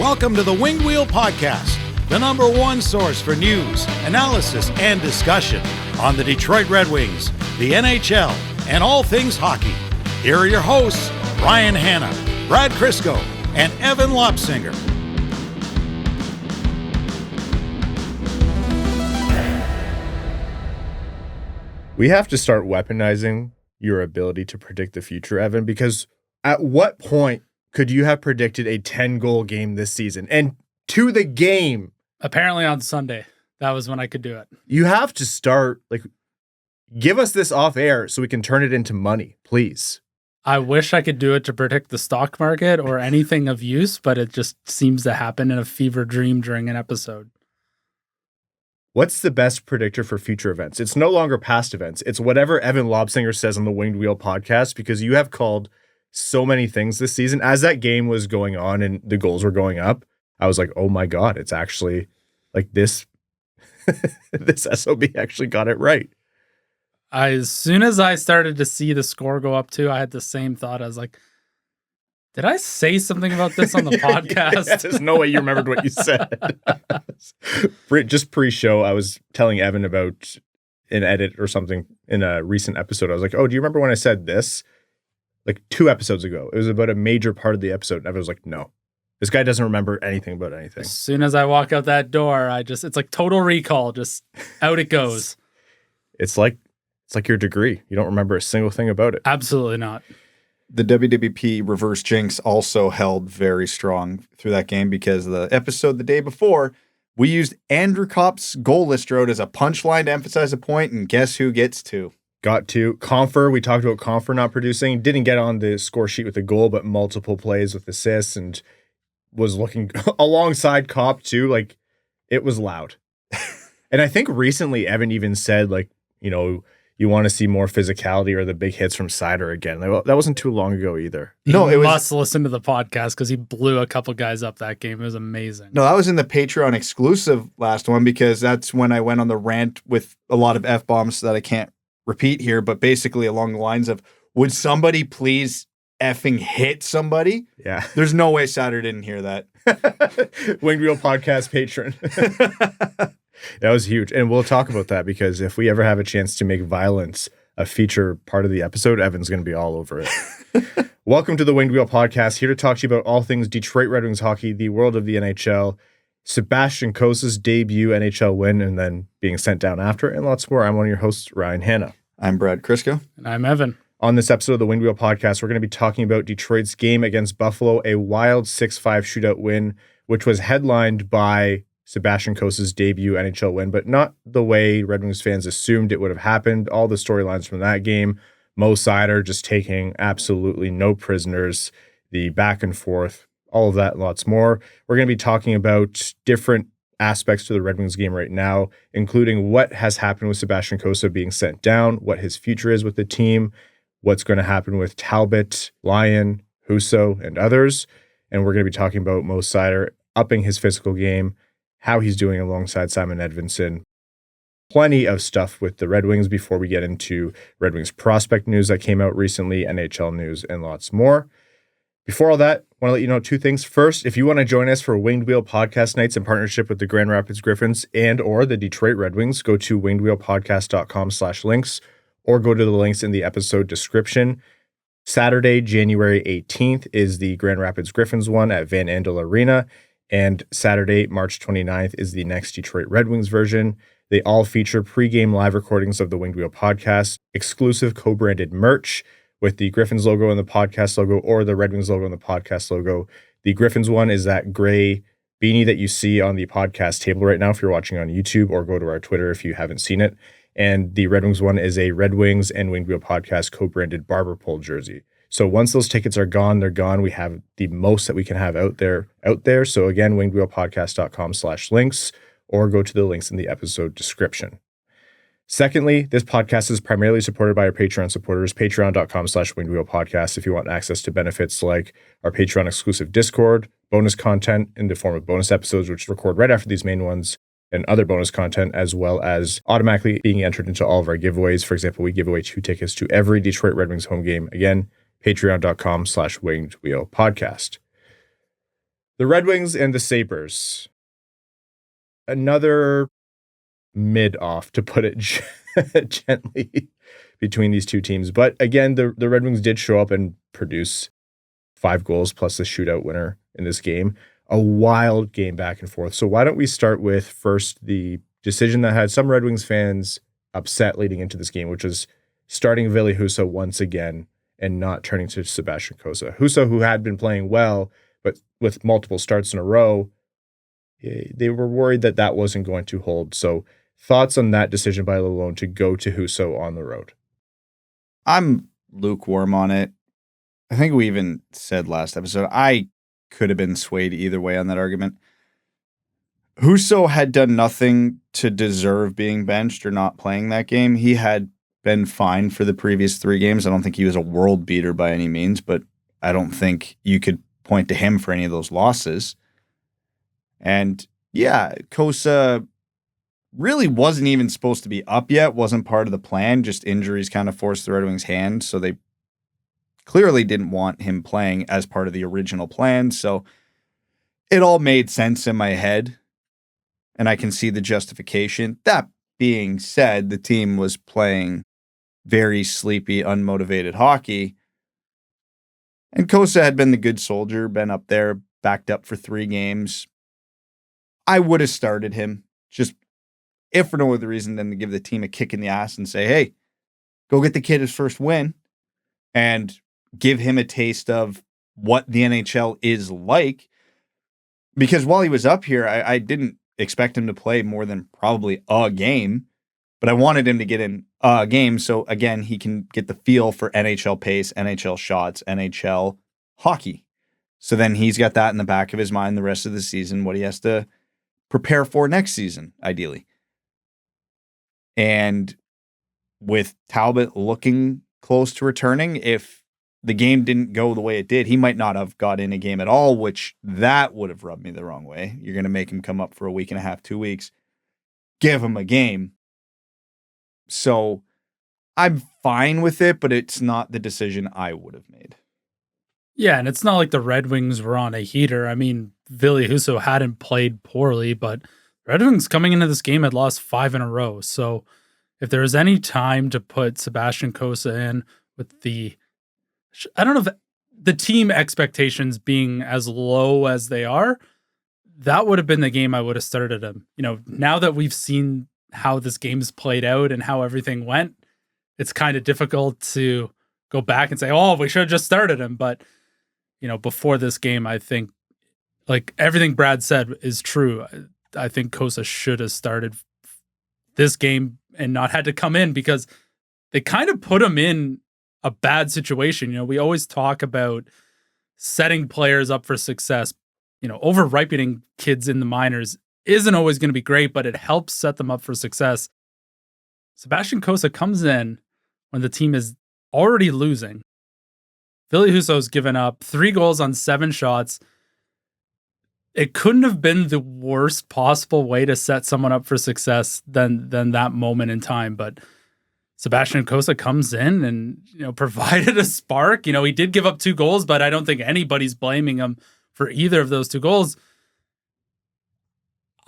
Welcome to the Winged Wheel Podcast, the number one source for news, analysis, and discussion on the Detroit Red Wings, the NHL, and all things hockey. Here are your hosts, Ryan Hanna, Brad Crisco, and Evan Lopsinger. We have to start weaponizing your ability to predict the future, Evan, because at what point could you have predicted a 10-goal game this season? And to the game. Apparently on Sunday. That was when I could do it. You have to start, give us this off air so we can turn it into money, please. I wish I could do it to predict the stock market or anything of use, but it just seems to happen in a fever dream during an episode. What's the best predictor for future events? It's no longer past events. It's whatever Evan Lobsinger says on the Winged Wheel podcast, because you have called so many things this season. As that game was going on and the goals were going up, I was like, oh my God, it's actually like this. This SOB actually got it right. As soon as I started to see the score go up too, I had the same thought. I was like, did I say something about this on the podcast? There's no way you remembered what you said. Just pre-show, I was telling Evan about an edit or something in a recent episode. I was like, oh, do you remember when I said this? Like 2 episodes ago. It was about a major part of the episode. And Evan was like, no, this guy doesn't remember anything about anything. As soon as I walk out that door, it's like total recall. Just out it goes. It's like your degree. You don't remember a single thing about it. Absolutely not. The WWP reverse jinx also held very strong through that game because the episode the day before, we used Andrew Copp's goal list road as a punchline to emphasize a point, and guess who gets 2? Got to. Compher, we talked about Compher not producing. Didn't get on the score sheet with a goal, but multiple plays with assists and was looking alongside Copp too. Like, it was loud. And I think recently Evan even said, you want to see more physicality or the big hits from Seider again. That wasn't too long ago either. You must listen to the podcast because he blew a couple guys up that game. It was amazing. No, that was in the Patreon exclusive last one because that's when I went on the rant with a lot of F-bombs that I can't repeat here, but basically along the lines of, would somebody please effing hit somebody? Yeah. There's no way Seider didn't hear that. Winged Wheel Podcast patron. That was huge. And we'll talk about that because if we ever have a chance to make violence a feature part of the episode, Evan's going to be all over it. Welcome to the Winged Wheel Podcast, here to talk to you about all things Detroit Red Wings hockey, the world of the NHL, Sebastian Cossa'S debut NHL win, and then being sent down after, and lots more. I'm one of your hosts, Ryan Hanna. I'm Brad Crisco. And I'm Evan. On this episode of the Winged Wheel Podcast, we're going to be talking about Detroit's game against Buffalo, a wild 6-5 shootout win, which was headlined by Sebastian Cossa'S debut NHL win, but not the way Red Wings fans assumed it would have happened. All the storylines from that game, Moritz Seider just taking absolutely no prisoners, the back and forth, all of that and lots more. We're going to be talking about different aspects to the Red Wings game right now, including what has happened with Sebastian Cossa being sent down, what his future is with the team, what's going to happen with Talbot, Lyon, Husso, and others. And we're going to be talking about Moritz Seider upping his physical game, how he's doing alongside Simon Edvinsson. Plenty of stuff with the Red Wings before we get into Red Wings prospect news that came out recently, NHL news, and lots more. Before all that, I want to let you know 2 things. First, if you want to join us for Winged Wheel Podcast Nights in partnership with the Grand Rapids Griffins and or the Detroit Red Wings, go to wingedwheelpodcast.com/links or go to the links in the episode description. Saturday, January 18th is the Grand Rapids Griffins one at Van Andel Arena. And Saturday, March 29th is the next Detroit Red Wings version. They all feature pregame live recordings of the Winged Wheel Podcast, exclusive co-branded merch with the Griffins logo and the podcast logo or the Red Wings logo and the podcast logo. The Griffins one is that gray beanie that you see on the podcast table right now if you're watching on YouTube, or go to our Twitter if you haven't seen it. And the Red Wings one is a Red Wings and Winged Wheel Podcast co-branded barber pole jersey. So once those tickets are gone, they're gone. We have the most that we can have out there. So again, wingedwheelpodcast.com/links or go to the links in the episode description. Secondly, this podcast is primarily supported by our Patreon supporters, patreon.com/wingedwheelpodcast if you want access to benefits like our Patreon exclusive Discord, bonus content in the form of bonus episodes, which record right after these main ones, and other bonus content, as well as automatically being entered into all of our giveaways. For example, we give away 2 tickets to every Detroit Red Wings home game. Again, patreon.com/wingedwheelpodcast. The Red Wings and the Sabres. Another mid-off, to put it gently, between these two teams. But again, the Red Wings did show up and produce 5 goals plus the shootout winner in this game. A wild game back and forth. So why don't we start with first the decision that had some Red Wings fans upset leading into this game, which was starting Ville Husso once again and not turning to Sebastian Cossa. Husso, who had been playing well, but with multiple starts in a row, they were worried that that wasn't going to hold. So thoughts on that decision by Lalonde to go to Husso on the road? I'm lukewarm on it. I think we even said last episode, I could have been swayed either way on that argument. Husso had done nothing to deserve being benched or not playing that game. He had been fine for the previous 3 games. I don't think he was a world beater by any means, but I don't think you could point to him for any of those losses. And yeah, Cossa really wasn't even supposed to be up yet, wasn't part of the plan. Just injuries kind of forced the Red Wings' hand, so they clearly didn't want him playing as part of the original plan. So it all made sense in my head, and I can see the justification. That being said, the team was playing very sleepy, unmotivated hockey, and Cossa had been the good soldier, been up there, backed up for 3 games. I would have started him, just if for no other reason than to give the team a kick in the ass and say, hey, go get the kid his first win and give him a taste of what the NHL is like. Because while he was up here, I didn't expect him to play more than probably a game, but I wanted him to get in a game so, again, he can get the feel for NHL pace, NHL shots, NHL hockey. So then he's got that in the back of his mind the rest of the season, what he has to prepare for next season, ideally. And with Talbot looking close to returning, if the game didn't go the way it did, he might not have got in a game at all, which that would have rubbed me the wrong way. You're going to make him come up for a week and a half, 2 weeks. Give him a game. So I'm fine with it, but it's not the decision I would have made. Yeah, and it's not like the Red Wings were on a heater. I mean, Ville Husso hadn't played poorly, but Red Wings coming into this game had lost 5 in a row. So if there was any time to put Sebastian Cossa in with I don't know if the team expectations being as low as they are, that would have been the game I would have started him. You know, now that we've seen how this game's played out and how everything went, it's kind of difficult to go back and say, oh, we should have just started him. But, you know, before this game, I think like everything Brad said is true. I think Cossa should have started this game and not had to come in because they kind of put him in a bad situation. You know, we always talk about setting players up for success. You know, over-ripening kids in the minors isn't always going to be great, but it helps set them up for success. Sebastian Cossa comes in when the team is already losing. Ville Husso's given up 3 goals on 7 shots. It couldn't have been the worst possible way to set someone up for success than that moment in time. But Sebastian Cossa comes in and, you know, provided a spark. You know, he did give up 2 goals, but I don't think anybody's blaming him for either of those 2 goals.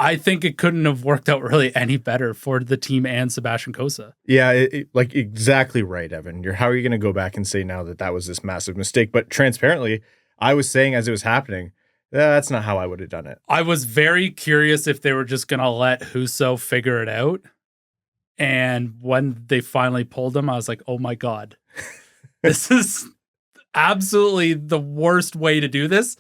I think it couldn't have worked out really any better for the team and Sebastian Cossa. Yeah, like exactly right, Evan. How are you going to go back and say now that was this massive mistake? But transparently, I was saying as it was happening, that's not how I would have done it. I was very curious if they were just going to let Husso figure it out. And when they finally pulled him, I was like, oh my God, this is absolutely the worst way to do this.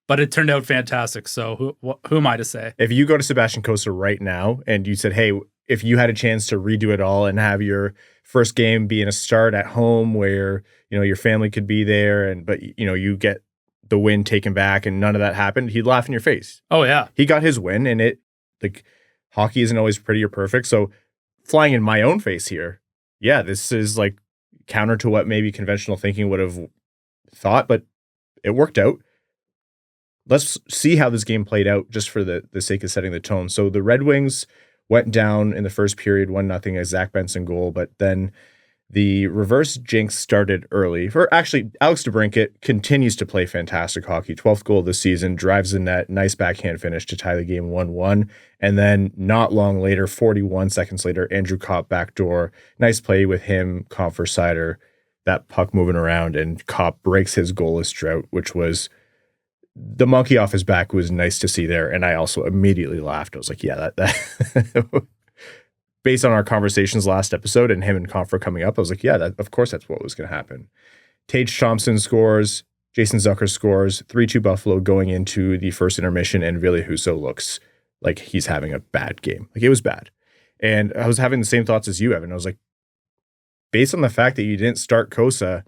But it turned out fantastic. So who am I to say? If you go to Sebastian Cossa right now and you said, hey, if you had a chance to redo it all and have your first game be in a start at home where, you know, your family could be there but you know, you get the win taken back and none of that happened, he'd laugh in your face. Oh yeah. He got his win, and hockey isn't always pretty or perfect. So flying in my own face here, yeah, this is like counter to what maybe conventional thinking would have thought, but it worked out. Let's see how this game played out just for the sake of setting the tone. So the Red Wings went down in the first period 1-0 as Zach Benson goal, but then The reverse jinx started early. Actually, Alex DeBrincat continues to play fantastic hockey. 12th goal of the season, drives the net, nice backhand finish to tie the game 1-1. And then not long later, 41 seconds later, Andrew Copp backdoor. Nice play with him, Compher, Seider, that puck moving around, and Copp breaks his goalless drought, which was the monkey off his back was nice to see there. And I also immediately laughed. I was like, yeah, that based on our conversations last episode and him and Compher coming up, I was like, yeah, of course that's what was going to happen. Tage Thompson scores, Jason Zucker scores, 3-2 Buffalo going into the first intermission, and Ville Husso looks like he's having a bad game. Like, it was bad. And I was having the same thoughts as you, Evan. I was like, based on the fact that you didn't start Cossa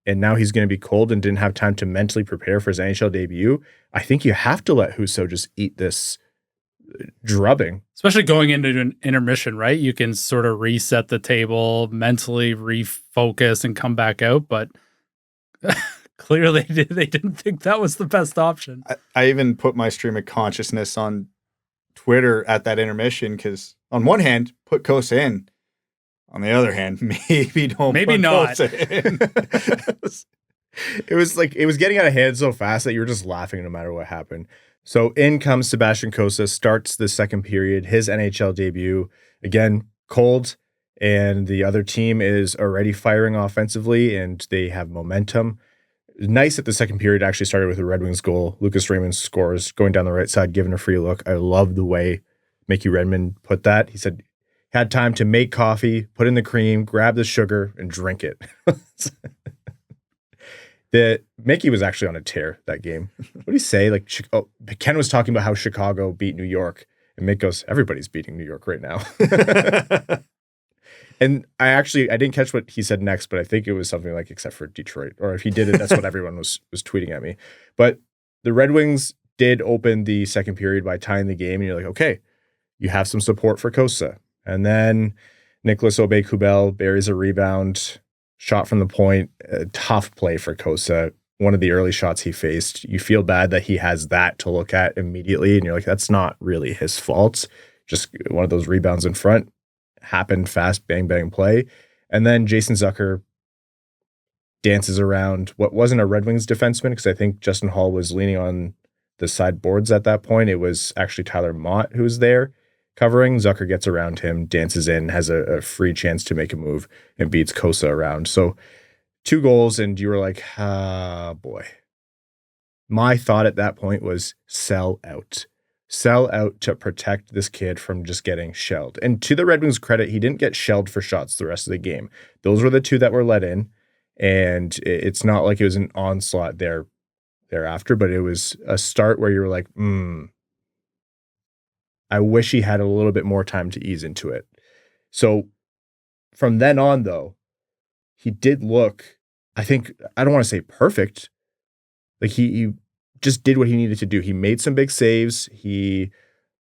and now he's going to be cold and didn't have time to mentally prepare for his NHL debut, I think you have to let Husso just eat this drubbing. Especially going into an intermission, right? You can sort of reset the table, mentally refocus and come back out, but clearly they didn't think that was the best option. I even put my stream of consciousness on Twitter at that intermission because on one hand, put Cossa in. On the other hand, maybe don't maybe put not. Cossa in. It was like, it was getting out of hand so fast that you were just laughing no matter what happened. So in comes Sebastian Cossa, starts the second period, his NHL debut. Again, cold, and the other team is already firing offensively, and they have momentum. Nice that the second period actually started with a Red Wings goal. Lucas Raymond scores, going down the right side, giving a free look. I love the way Mickey Redmond put that. He said, had time to make coffee, put in the cream, grab the sugar, and drink it. Mickey was actually on a tear that game. What did he say? Like, Ken was talking about how Chicago beat New York, and Mick goes, everybody's beating New York right now. And I didn't catch what he said next, but I think it was something like, except for Detroit. Or if he did it, that's what everyone was tweeting at me. But the Red Wings did open the second period by tying the game, and you're like, okay, you have some support for Cossa. And then Nicholas Aube-Kubel buries a rebound, shot from the point, a tough play for Cossa. One of the early shots he faced, you feel bad that he has that to look at immediately, and you're like, that's not really his fault. Just one of those rebounds in front, happened fast, bang, bang play. And then Jason Zucker dances around what wasn't a Red Wings defenseman, because I think Justin Hall was leaning on the side boards at that point. It was actually Tyler Mott who was there covering. Zucker gets around him, dances in, has a free chance to make a move, and beats Cossa around. So 2 goals, and you were like, ah, boy. My thought at that point was sell out. Sell out to protect this kid from just getting shelled. And to the Red Wings' credit, he didn't get shelled for shots the rest of the game. Those were the 2 that were let in, and it's not like it was an onslaught thereafter, but it was a start where you were like, I wish he had a little bit more time to ease into it. So from then on, though, he did look, I don't want to say perfect. Like he just did what he needed to do. He made some big saves. He,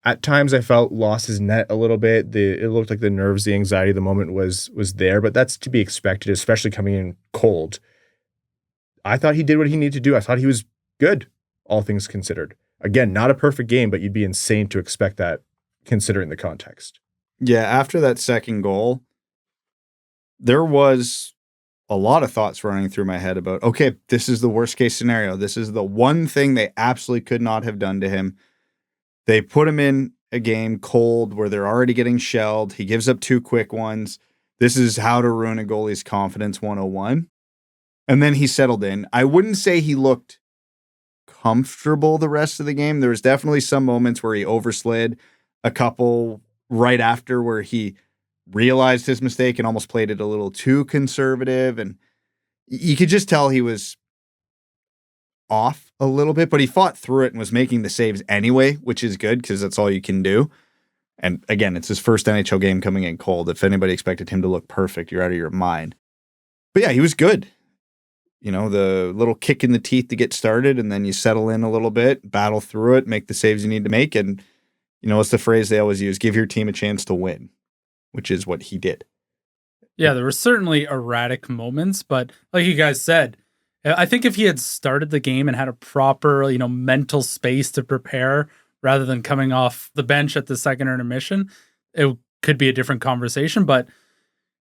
at times I felt, lost his net a little bit. It looked like the nerves, the anxiety, the moment was there, but that's to be expected, especially coming in cold. I thought he did what he needed to do. I thought he was good, all things considered. Again, not a perfect game, but you'd be insane to expect that considering the context. Yeah, after that second goal, there was a lot of thoughts running through my head about, okay, this is the worst case scenario. This is the one thing they absolutely could not have done to him. They put him in a game cold where they're already getting shelled. He gives up 2 quick ones. This is how to ruin a goalie's confidence 101. And then he settled in. I wouldn't say he looked comfortable the rest of the game. There was definitely some moments where he overslid, a couple right after where he realized his mistake and almost played it a little too conservative. And you could just tell he was off a little bit, but he fought through it and was making the saves anyway, which is good because that's all you can do. And again, it's his first NHL game coming in cold. If anybody expected him to look perfect, you're out of your mind. But yeah, he was good. You know, the little kick in the teeth to get started, and then you settle in a little bit, battle through it, make the saves you need to make. And, you know, what's the phrase they always use? Give your team a chance to win, which is what he did. Yeah, there were certainly erratic moments, but like you guys said, I think if he had started the game and had a proper, mental space to prepare rather than coming off the bench at the second intermission, it could be a different conversation. But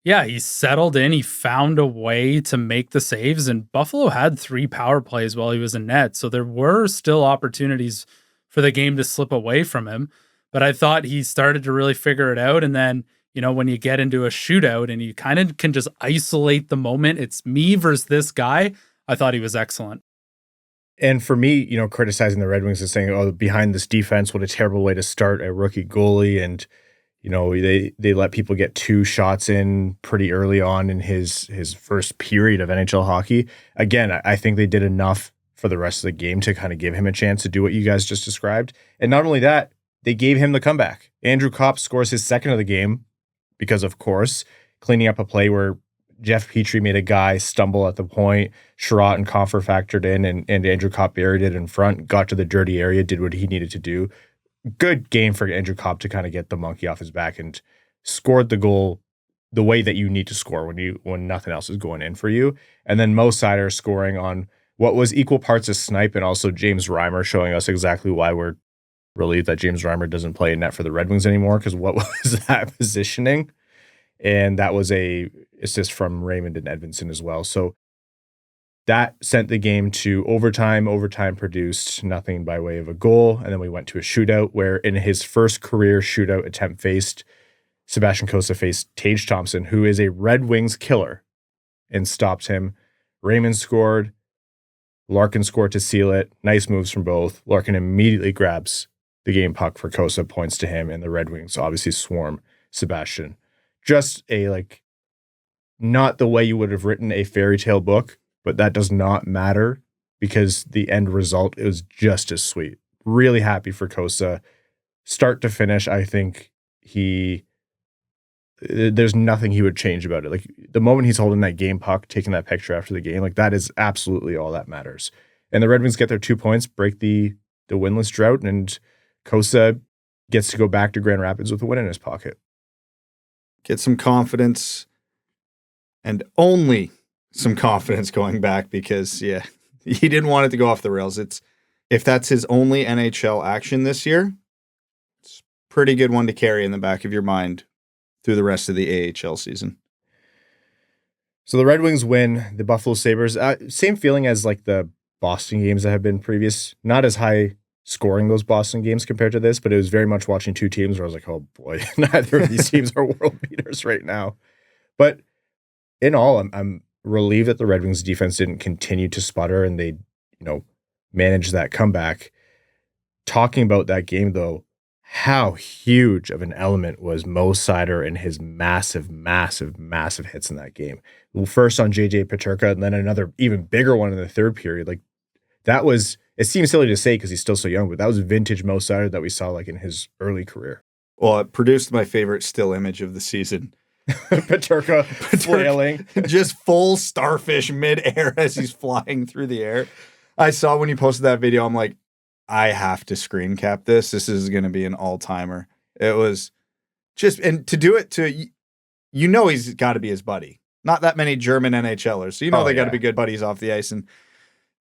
Yeah, he settled in. He found a way to make the saves, and Buffalo had 3 power plays while he was in net. So there were still opportunities for the game to slip away from him. But I thought he started to really figure it out. And then, when you get into a shootout and you kind of can just isolate the moment, it's me versus this guy. I thought he was excellent. And for me, criticizing the Red Wings and saying, oh, behind this defense, what a terrible way to start a rookie goalie. And, they let people get 2 shots in pretty early on in his first period of NHL hockey. Again, I think they did enough for the rest of the game to kind of give him a chance to do what you guys just described. And not only that, they gave him the comeback. Andrew Copp scores his second of the game because, of course, cleaning up a play where Jeff Petrie made a guy stumble at the point. Sherratt and Compher factored in, and Andrew Copp buried it in front, got to the dirty area, did what he needed to do. Good game for Andrew Copp to kind of get the monkey off his back and scored the goal the way that you need to score when nothing else is going in for you. And then Mo Seider scoring on what was equal parts a snipe, and also James Reimer showing us exactly why we're relieved that James Reimer doesn't play in net for the Red Wings anymore, because what was that positioning? And that was a assist from Raymond and Edvinsson as well. So that sent the game to overtime. Overtime produced nothing by way of a goal. And then we went to a shootout where in his first career shootout attempt Sebastian Cossa faced Tage Thompson, who is a Red Wings killer, and stopped him. Raymond scored. Larkin scored to seal it. Nice moves from both. Larkin immediately grabs the game puck for Cossa, points to him, and the Red Wings obviously swarm Sebastian. Just not the way you would have written a fairy tale book, but that does not matter because the end result is just as sweet. Really happy for Cossa. Start to finish, I think there's nothing he would change about it. Like the moment he's holding that game puck, taking that picture after the game, like that is absolutely all that matters. And the Red Wings get their 2 points, break the winless drought, and Cossa gets to go back to Grand Rapids with a win in his pocket. Get some confidence, and only some confidence going back, because he didn't want it to go off the rails. If that's his only NHL action this year, it's a pretty good one to carry in the back of your mind through the rest of the AHL season. So the Red Wings win. The Buffalo Sabres, same feeling as like the Boston games that have been previous. Not as high scoring those Boston games compared to this, but it was very much watching 2 teams where I was like, oh boy, neither of these teams are world beaters right now. But in all, I'm relieved that the Red Wings defense didn't continue to sputter and they, managed that comeback. Talking about that game though, how huge of an element was Mo Seider and his massive, massive, massive hits in that game. Well, first on JJ Peterka and then another even bigger one in the third period. Like that was, it seems silly to say because he's still so young, but that was vintage Mo Seider that we saw like in his early career. Well, it produced my favorite still image of the season. Peterka flailing. Just full starfish midair as he's flying through the air. I saw when you posted that video, I'm like, I have to screen cap this. This is going to be an all-timer. It was just, and to do it to, he's got to be his buddy. Not that many German NHLers. So they got to be good buddies off the ice, and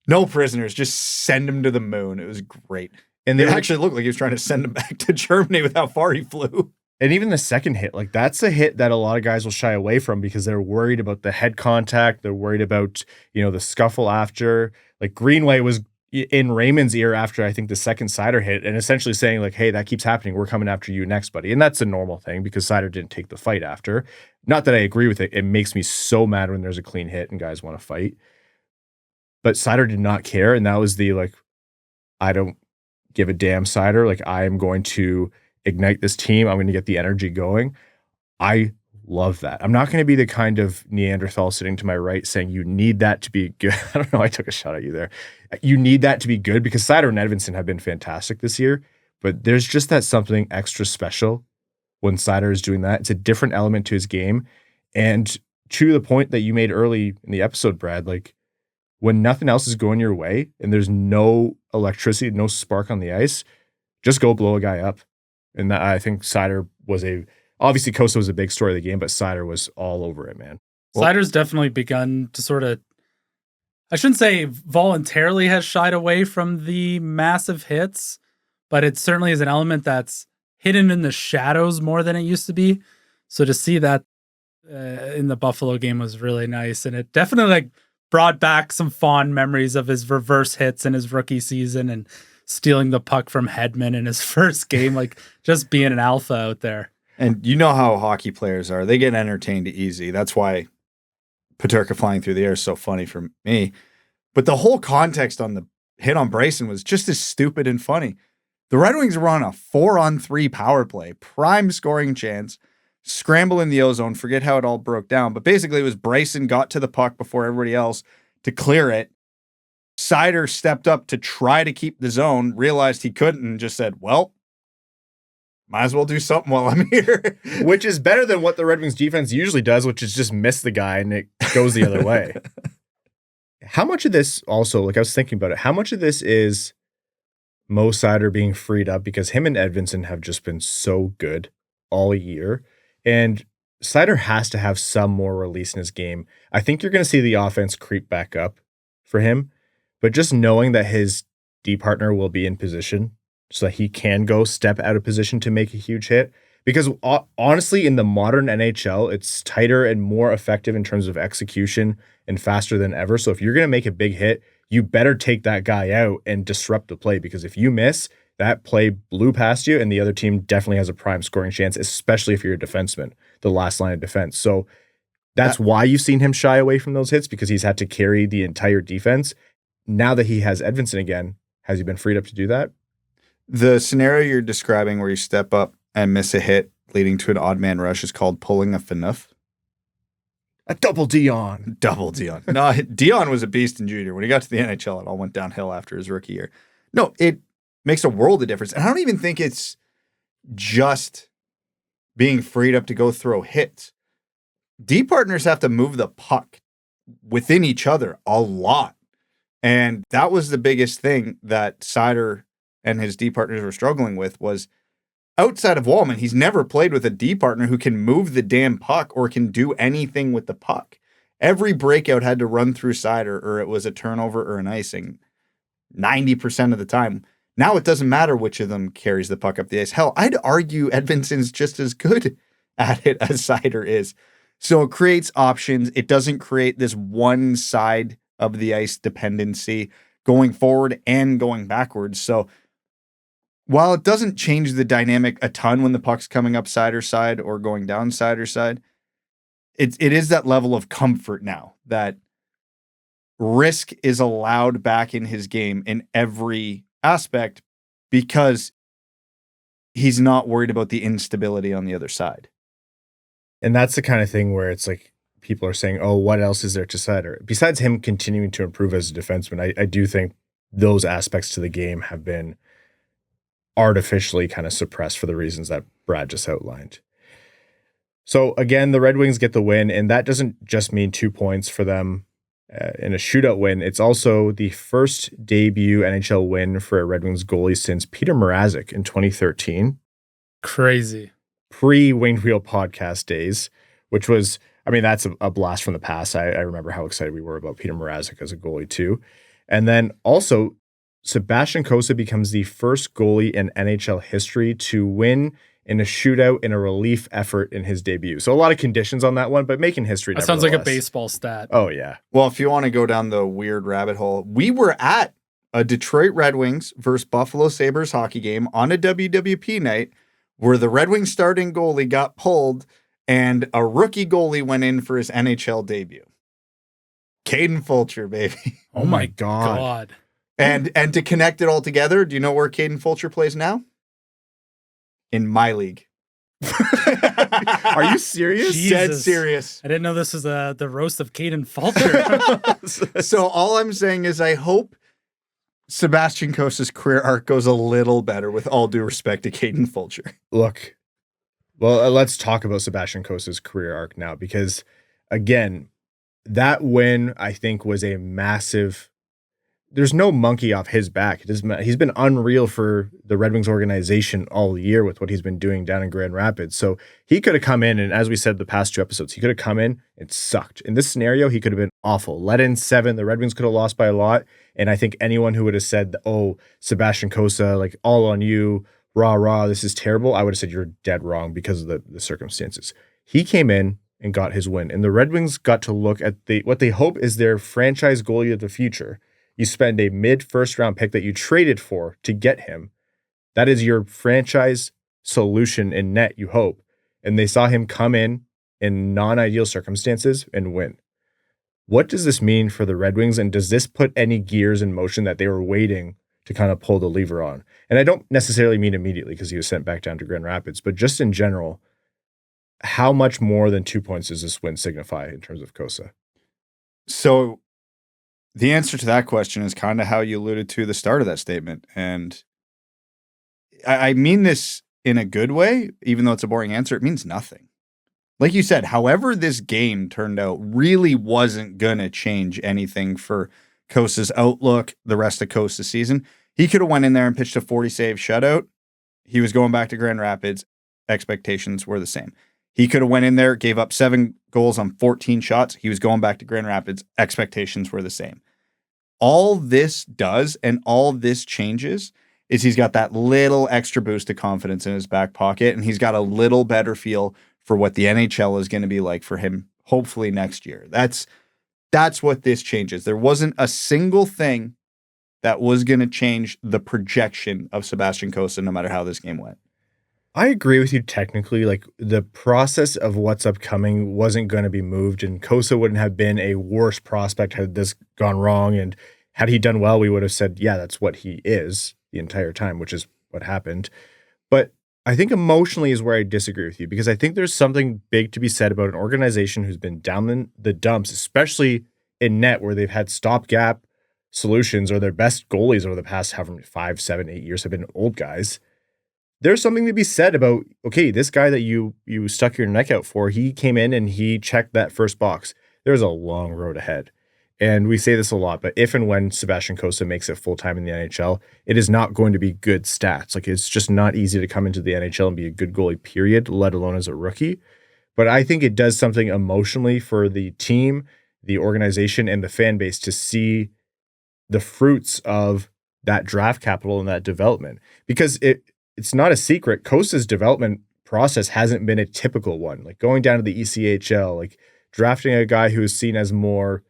no prisoners. Just send him to the moon. It was great. And it actually looked like he was trying to send him back to Germany with how far he flew. And even the second hit, like that's a hit that a lot of guys will shy away from because they're worried about the head contact. They're worried about, the scuffle after. Like Greenway was in Raymond's ear after I think the second Seider hit and essentially saying like, hey, that keeps happening. We're coming after you next, buddy. And that's a normal thing because Seider didn't take the fight after. Not that I agree with it. It makes me so mad when there's a clean hit and guys want to fight. But Seider did not care. And that was the like, I don't give a damn Seider. Like I am going to ignite this team. I'm going to get the energy going. I love that. I'm not going to be the kind of Neanderthal sitting to my right saying you need that to be good. I don't know. I took a shot at you there. You need that to be good because Seider and Edvinsson have been fantastic this year, but there's just that something extra special when Seider is doing that. It's a different element to his game. And to the point that you made early in the episode, Brad, like when nothing else is going your way and there's no electricity, no spark on the ice, just go blow a guy up. And that, I think Seider was obviously Cossa was a big story of the game, but Seider was all over it, man. Seider's definitely begun to sort of, I shouldn't say voluntarily has shied away from the massive hits, but it certainly is an element that's hidden in the shadows more than it used to be. So to see that in the Buffalo game was really nice. And it definitely like brought back some fond memories of his reverse hits in his rookie season and stealing the puck from Hedman in his first game, like just being an alpha out there. And you know how hockey players are. They get entertained easy. That's why Peterka flying through the air is so funny for me. But the whole context on the hit on Bryson was just as stupid and funny. The Red Wings were on a 4-on-3 power play, prime scoring chance, scramble in the O-zone, forget how it all broke down. But basically it was Bryson got to the puck before everybody else to clear it. Seider stepped up to try to keep the zone, realized he couldn't, and just said, well, might as well do something while I'm here. Which is better than what the Red Wings defense usually does, which is just miss the guy and it goes the other way. How much of this also, like I was thinking about it, how much of this is Mo Seider being freed up because him and Edvinsson have just been so good all year, and Seider has to have some more release in his game. I think you're going to see the offense creep back up for him, but just knowing that his D partner will be in position so that he can go step out of position to make a huge hit. Because honestly, in the modern NHL, it's tighter and more effective in terms of execution and faster than ever. So if you're going to make a big hit, you better take that guy out and disrupt the play, because if you miss, that play blew past you and the other team definitely has a prime scoring chance, especially if you're a defenseman, the last line of defense. So that's why you've seen him shy away from those hits, because he's had to carry the entire defense. Now that he has Edvinsson again, has he been freed up to do that? The scenario you're describing where you step up and miss a hit leading to an odd man rush is called pulling a Phaneuf. A double Dion. Double Dion. No, Dion was a beast in junior. When he got to the NHL, it all went downhill after his rookie year. No, it makes a world of difference. And I don't even think it's just being freed up to go throw hits. D partners have to move the puck within each other a lot. And that was the biggest thing that Seider and his D partners were struggling with, was outside of Wallman, he's never played with a D partner who can move the damn puck or can do anything with the puck. Every breakout had to run through Seider, or it was a turnover or an icing 90% of the time. Now it doesn't matter which of them carries the puck up the ice. Hell, I'd argue Edvinsson's just as good at it as Seider is. So it creates options. It doesn't create this one side of the ice dependency going forward and going backwards. So while it doesn't change the dynamic a ton when the puck's coming up Seider's side or going down Seider's side, it is that level of comfort now that risk is allowed back in his game in every aspect, because he's not worried about the instability on the other side. And that's the kind of thing where it's like people are saying, oh, what else is there to Seider? Besides him continuing to improve as a defenseman, I do think those aspects to the game have been artificially kind of suppressed for the reasons that Brad just outlined. So again, the Red Wings get the win, and that doesn't just mean 2 points for them in a shootout win. It's also the first debut NHL win for a Red Wings goalie since Peter Mrazek in 2013. Crazy. Pre-Winged Wheel podcast days, which was, I mean, that's a blast from the past. I remember how excited we were about Peter Mrazek as a goalie too. And then also, Sebastian Cossa becomes the first goalie in NHL history to win in a shootout in a relief effort in his debut. So a lot of conditions on that one, but making history. That sounds like a baseball stat. Oh, yeah. Well, if you want to go down the weird rabbit hole, we were at a Detroit Red Wings versus Buffalo Sabres hockey game on a WWP night where the Red Wings starting goalie got pulled and a rookie goalie went in for his NHL debut. Caden Fulcher, baby. Oh my God. And to connect it all together, do you know where Caden Fulcher plays now? In my league. Are you serious? Jesus. Dead serious. I didn't know this was the roast of Caden Fulcher. So all I'm saying is I hope Sebastian Cossa'S career arc goes a little better, with all due respect to Caden Fulcher. Look, well, let's talk about Sebastian Cossa'S career arc now, because again, that win, I think, was a massive. There's no monkey off his back. He's been unreal for the Red Wings organization all year with what he's been doing down in Grand Rapids. So he could have come in, and as we said the past 2 episodes, he could have come in and sucked. In this scenario, he could have been awful. Let in 7. The Red Wings could have lost by a lot. And I think anyone who would have said, oh, Sebastian Cossa, like, all on you, rah, this is terrible, I would have said you're dead wrong because of the circumstances. He came in, and got his win. And the Red Wings got to look at what they hope is their franchise goalie of the future. You spend a mid-first round pick that you traded for to get him. That is your franchise solution in net, you hope. And they saw him come in non-ideal circumstances and win. What does this mean for the Red Wings? And does this put any gears in motion that they were waiting to kind of pull the lever on? And I don't necessarily mean immediately because he was sent back down to Grand Rapids, but just in general, how much more than 2 points does this win signify in terms of Cossa? So the answer to that question is kind of how you alluded to the start of that statement. And I mean this in a good way, even though it's a boring answer, it means nothing. Like you said, however this game turned out really wasn't going to change anything for Cossa's outlook the rest of Cossa's season. He could have went in there and pitched a 40-save shutout. He was going back to Grand Rapids. Expectations were the same. He could have went in there, gave up 7 goals on 14 shots. He was going back to Grand Rapids. Expectations were the same. All this does and all this changes is he's got that little extra boost of confidence in his back pocket, and he's got a little better feel for what the NHL is going to be like for him, hopefully next year. That's what this changes. There wasn't a single thing that was going to change the projection of Sebastian Cossa, no matter how this game went. I agree with you technically. Like, the process of what's upcoming wasn't going to be moved, and Cossa wouldn't have been a worse prospect had this gone wrong. And had he done well, we would have said, yeah, that's what he is the entire time, which is what happened. But I think emotionally is where I disagree with you, because I think there's something big to be said about an organization who's been down in the dumps, especially in net, where they've had stopgap solutions, or their best goalies over the past 5, 7, 8 years have been old guys. There's something to be said about, okay, this guy that you stuck your neck out for, he came in and he checked that first box. There's a long road ahead. And we say this a lot, but if and when Sebastian Cossa makes it full-time in the NHL, it is not going to be good stats. Like, it's just not easy to come into the NHL and be a good goalie, period, let alone as a rookie. But I think it does something emotionally for the team, the organization, and the fan base to see the fruits of that draft capital and that development. Because it's not a secret, Cossa's development process hasn't been a typical one. Like, going down to the ECHL, like drafting a guy who is seen as more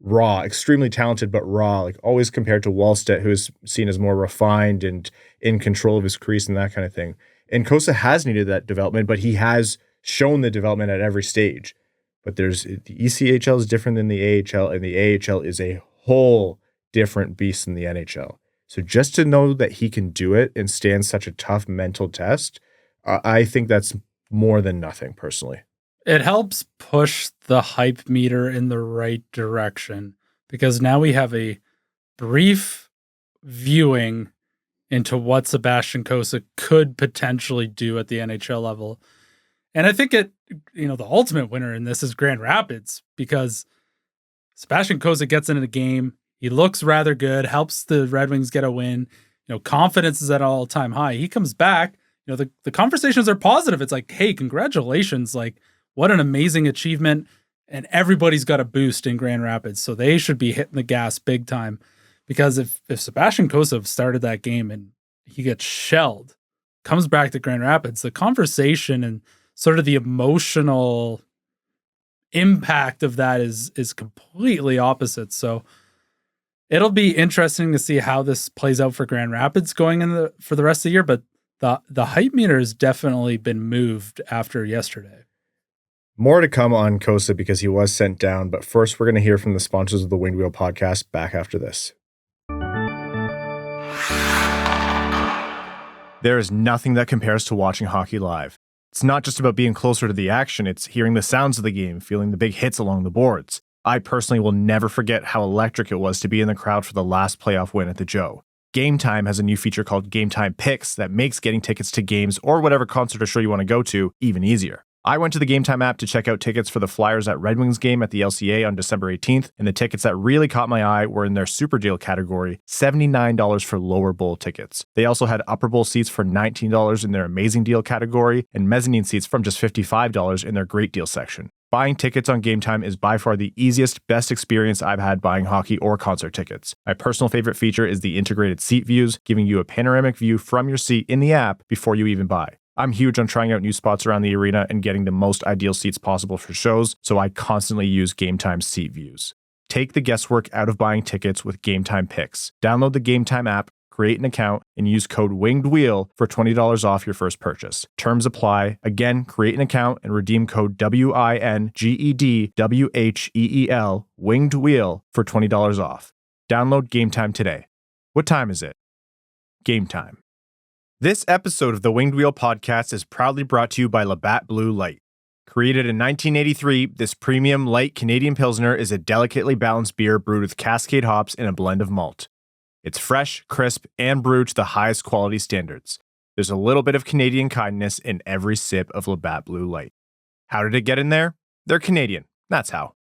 raw, extremely talented, but raw, like always compared to Wallstedt, who is seen as more refined and in control of his crease and that kind of thing. And Cossa has needed that development, but he has shown the development at every stage. But the ECHL is different than the AHL, and the AHL is a whole different beast than the NHL. So just to know that he can do it and stand such a tough mental test, I think that's more than nothing, personally. It helps push the hype meter in the right direction, because now we have a brief viewing into what Sebastian Cossa could potentially do at the NHL level. And I think the ultimate winner in this is Grand Rapids, because Sebastian Cossa gets into the game. He looks rather good, helps the Red Wings get a win. Confidence is at an all-time high. He comes back, the conversations are positive. It's like, hey, congratulations. Like, what an amazing achievement. And everybody's got a boost in Grand Rapids. So they should be hitting the gas big time, because if Sebastian Cossa started that game and he gets shelled, comes back to Grand Rapids, the conversation and sort of the emotional impact of that is completely opposite. So it'll be interesting to see how this plays out for Grand Rapids going for the rest of the year. But the hype meter has definitely been moved after yesterday. More to come on Cossa because he was sent down, but first we're going to hear from the sponsors of the Winged Wheel podcast back after this. There is nothing that compares to watching hockey live. It's not just about being closer to the action, it's hearing the sounds of the game, feeling the big hits along the boards. I personally will never forget how electric it was to be in the crowd for the last playoff win at the Joe. Game Time has a new feature called Game Time Picks that makes getting tickets to games or whatever concert or show you want to go to even easier. I went to the Game Time app to check out tickets for the Flyers at Red Wings game at the LCA on December 18th, and the tickets that really caught my eye were in their Super Deal category, $79 for lower bowl tickets. They also had upper bowl seats for $19 in their Amazing Deal category, and mezzanine seats from just $55 in their Great Deal section. Buying tickets on Game Time is by far the easiest, best experience I've had buying hockey or concert tickets. My personal favorite feature is the integrated seat views, giving you a panoramic view from your seat in the app before you even buy. I'm huge on trying out new spots around the arena and getting the most ideal seats possible for shows, so I constantly use Game Time seat views. Take the guesswork out of buying tickets with Game Time Picks. Download the Game Time app, create an account, and use code WINGEDWHEEL for $20 off your first purchase. Terms apply. Again, create an account and redeem code WINGEDWHEEL, Winged Wheel, for $20 off. Download Game Time today. What time is it? Game time. This episode of the Winged Wheel podcast is proudly brought to you by Labatt Blue Light. Created in 1983, this premium light Canadian Pilsner is a delicately balanced beer brewed with Cascade hops and a blend of malt. It's fresh, crisp, and brewed to the highest quality standards. There's a little bit of Canadian kindness in every sip of Labatt Blue Light. How did it get in there? They're Canadian. That's how.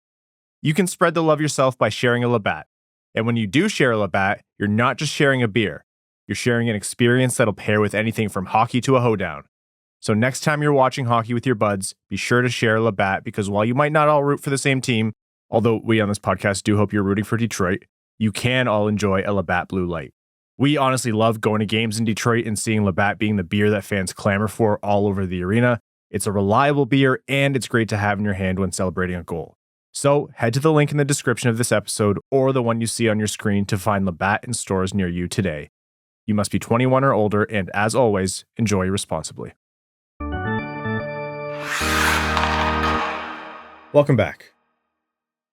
You can spread the love yourself by sharing a Labatt. And when you do share a Labatt, you're not just sharing a beer. You're sharing an experience that'll pair with anything from hockey to a hoedown. So next time you're watching hockey with your buds, be sure to share a Labatt, because while you might not all root for the same team, although we on this podcast do hope you're rooting for Detroit, you can all enjoy a Labatt Blue Light. We honestly love going to games in Detroit and seeing Labatt being the beer that fans clamor for all over the arena. It's a reliable beer, and it's great to have in your hand when celebrating a goal. So head to the link in the description of this episode or the one you see on your screen to find Labatt in stores near you today. You must be 21 or older, and as always, enjoy responsibly. Welcome back.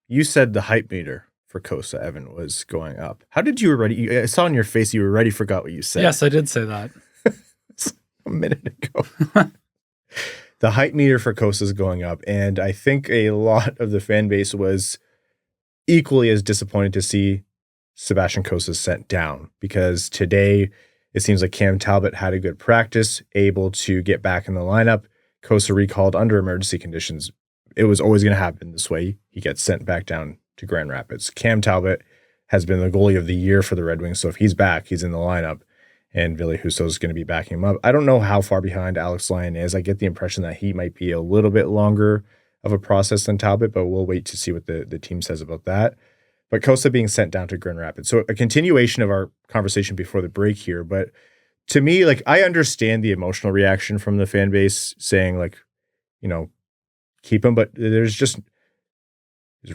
You said the hype meter for Cossa, Evan, was going up. How did you already? I saw on your face you already forgot what you said. Yes, I did say that. A minute ago. The hype meter for Cossa is going up, and I think a lot of the fan base was equally as disappointed to see Sebastian Cossa sent down, because today it seems like Cam Talbot had a good practice, able to get back in the lineup. Cossa recalled under emergency conditions. It was always going to happen this way. He gets sent back down to Grand Rapids. Cam Talbot has been the goalie of the year for the Red Wings, so if he's back, he's in the lineup, and Ville Husso is going to be backing him up. I don't know how far behind Alex Lyon is. I get the impression that he might be a little bit longer of a process than Talbot, but we'll wait to see what the team says about that. But Cossa being sent down to Grand Rapids. So a continuation of our conversation before the break here. But to me, like, I understand the emotional reaction from the fan base saying, like, you know, keep him. But he's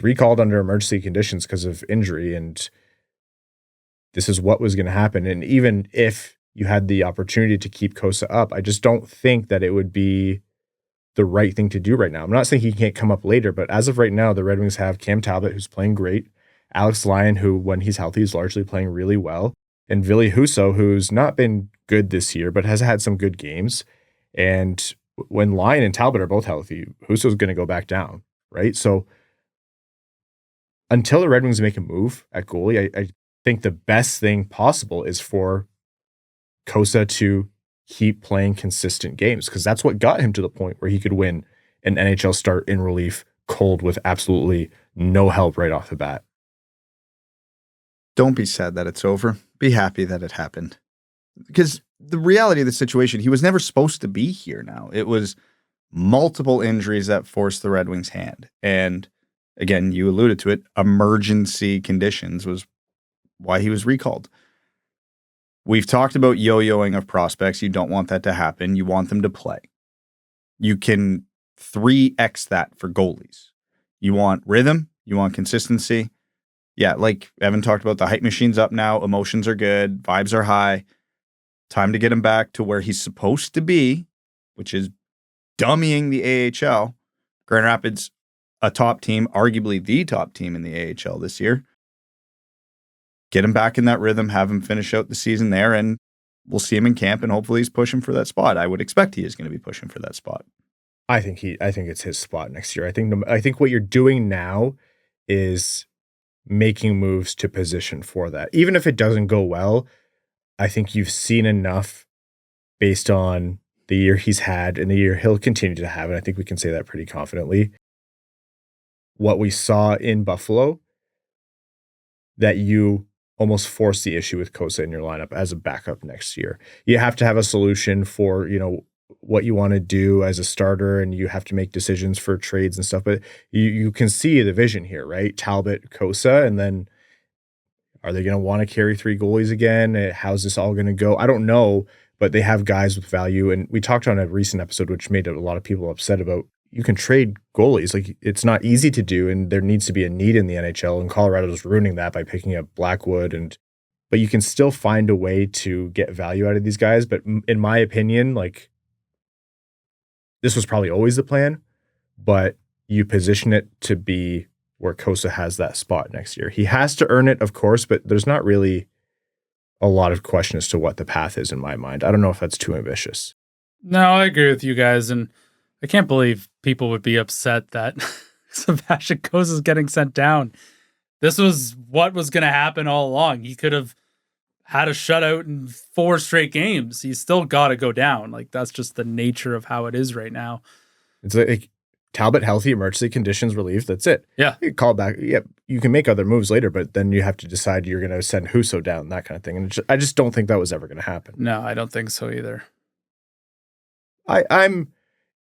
recalled under emergency conditions because of injury. And this is what was going to happen. And even if you had the opportunity to keep Cossa up, I just don't think that it would be the right thing to do right now. I'm not saying he can't come up later, but as of right now, the Red Wings have Cam Talbot, who's playing great, Alex Lyon, who, when he's healthy, is largely playing really well, and Ville Husso, who's not been good this year, but has had some good games. And when Lyon and Talbot are both healthy, Husso's going to go back down, right? So until the Red Wings make a move at goalie, I think the best thing possible is for Cossa to keep playing consistent games, because that's what got him to the point where he could win an NHL start in relief cold with absolutely no help right off the bat. Don't be sad that it's over. Be happy that it happened. Because the reality of the situation, he was never supposed to be here now. It was multiple injuries that forced the Red Wings' hand. And again, you alluded to it, emergency conditions was why he was recalled. We've talked about yo-yoing of prospects. You don't want that to happen. You want them to play. You can 3x that for goalies. You want rhythm. You want consistency. Yeah, like Evan talked about, the hype machine's up now. Emotions are good. Vibes are high. Time to get him back to where he's supposed to be, which is dummying the AHL. Grand Rapids, a top team, arguably the top team in the AHL this year. Get him back in that rhythm, have him finish out the season there, and we'll see him in camp, and hopefully he's pushing for that spot. I would expect he is going to be pushing for that spot. I think it's his spot next year. I think what you're doing now is making moves to position for that. Even if it doesn't go well, I think you've seen enough based on the year he's had and the year he'll continue to have, and I think we can say that pretty confidently. What we saw in Buffalo, that you almost force the issue with Cossa in your lineup as a backup next year. You have to have a solution for, what you want to do as a starter, and you have to make decisions for trades and stuff, but you can see the vision here, right? Talbot, Cossa, and then are they going to want to carry three goalies again? How's this all going to go? I don't know, but they have guys with value. And we talked on a recent episode, which made a lot of people upset about, you can trade goalies. Like, it's not easy to do, and there needs to be a need in the NHL, and Colorado's ruining that by picking up Blackwood. But you can still find a way to get value out of these guys. But in my opinion, like, this was probably always the plan, but you position it to be where Cossa has that spot next year. He has to earn it, of course, but there's not really a lot of question as to what the path is in my mind. I don't know if that's too ambitious. No, I agree with you guys, and I can't believe people would be upset that Sebastian Cossa is getting sent down. This was what was going to happen all along. He could have had a shutout in 4 straight games. He's still got to go down. Like, that's just the nature of how it is right now. It's like Talbot healthy, emergency conditions relieved. That's it. Yeah. You call back. Yeah, you can make other moves later, but then you have to decide you're going to send Husso down, that kind of thing. And I just don't think that was ever going to happen. No, I don't think so either.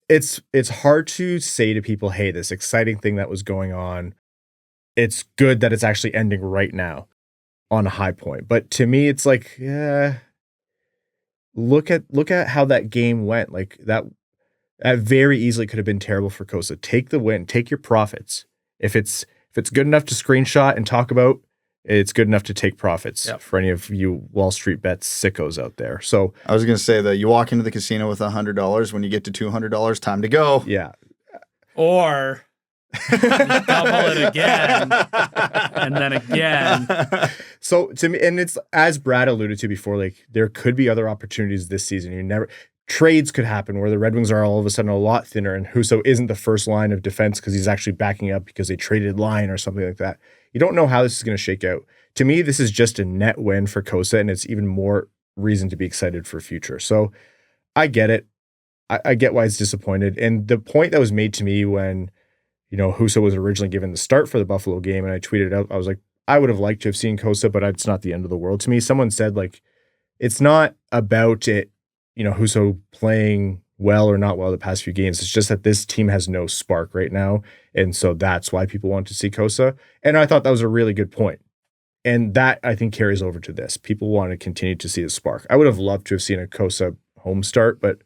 It's hard to say to people, hey, this exciting thing that was going on, it's good that it's actually ending right now on a high point. But to me, it's like, yeah, look at how that game went. Like, that very easily could have been terrible for Cossa. Take the win, take your profits. If it's good enough to screenshot and talk about, it's good enough to take profits. Yep. For any of you Wall Street bets sickos out there. So I was going to say that you walk into the casino with $100. When you get to $200, time to go. yeah. Or you double it again, and then again. So to me, and it's, as Brad alluded to before, like, there could be other opportunities this season. Trades could happen where the Red Wings are all of a sudden a lot thinner, and Husso isn't the first line of defense because he's actually backing up because they traded Lyon or something like that. You don't know how this is going to shake out. To me, this is just a net win for Cossa, and it's even more reason to be excited for future. So I get it. I get why it's disappointed. And the point that was made to me when, Husso was originally given the start for the Buffalo game, and I tweeted out, I was like, I would have liked to have seen Cossa, but it's not the end of the world to me. Someone said, like, it's not about it, Husso playing well or not well the past few games. It's just that this team has no spark right now. And so that's why people want to see Cossa. And I thought that was a really good point. And that, I think, carries over to this. People want to continue to see the spark. I would have loved to have seen a Cossa home start, but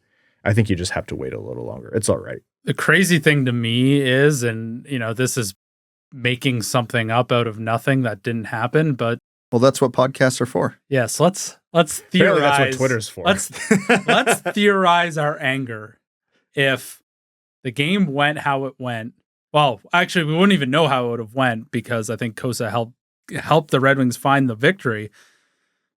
I think you just have to wait a little longer. It's all right. The crazy thing to me is, and this is making something up out of nothing that didn't happen, but well, that's what podcasts are for. yes, let's theorize. Apparently that's what Twitter's for. Let's theorize our anger. If the game went how it went, well, actually, we wouldn't even know how it would have went because I think Cossa helped the Red Wings find the victory.